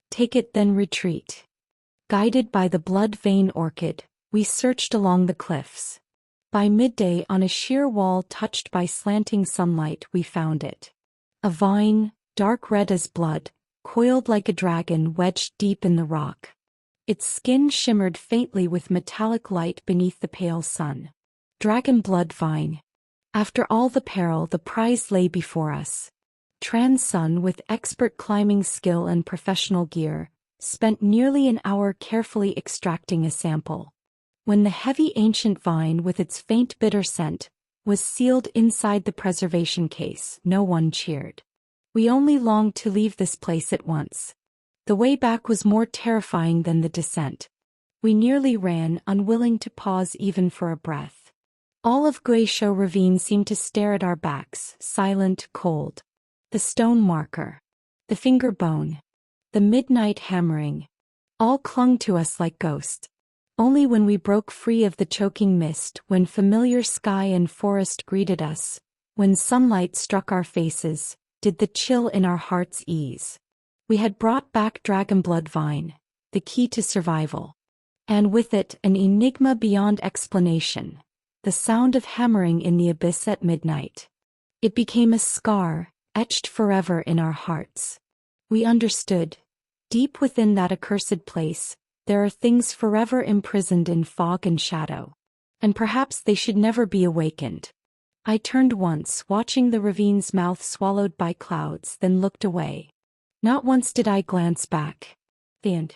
Take it, then retreat. Guided by the blood vein orchid, we searched along the cliffs. By midday, on a sheer wall touched by slanting sunlight, we found it. A vine, dark red as blood, coiled like a dragon wedged deep in the rock. Its skin shimmered faintly with metallic light beneath the pale sun. Dragon blood vine. After all the peril, the prize lay before us. Tran Sun, with expert climbing skill and professional gear, spent nearly an hour carefully extracting a sample. When the heavy ancient vine with its faint bitter scent was sealed inside the preservation case, no one cheered. We only longed to leave this place at once. The way back was more terrifying than the descent. We nearly ran, unwilling to pause even for a breath. All of Guizhou Ravine seemed to stare at our backs, silent, cold. The stone marker, the finger bone, the midnight hammering, all clung to us like ghosts. Only when we broke free of the choking mist, when familiar sky and forest greeted us, when sunlight struck our faces, did the chill in our hearts ease. We had brought back Dragon Blood Vine, the key to survival. And with it, an enigma beyond explanation, the sound of hammering in the abyss at midnight. It became a scar, etched forever in our hearts. We understood. Deep within that accursed place, there are things forever imprisoned in fog and shadow. And perhaps they should never be awakened. I turned once, watching the ravine's mouth swallowed by clouds, then looked away. Not once did I glance back. The end.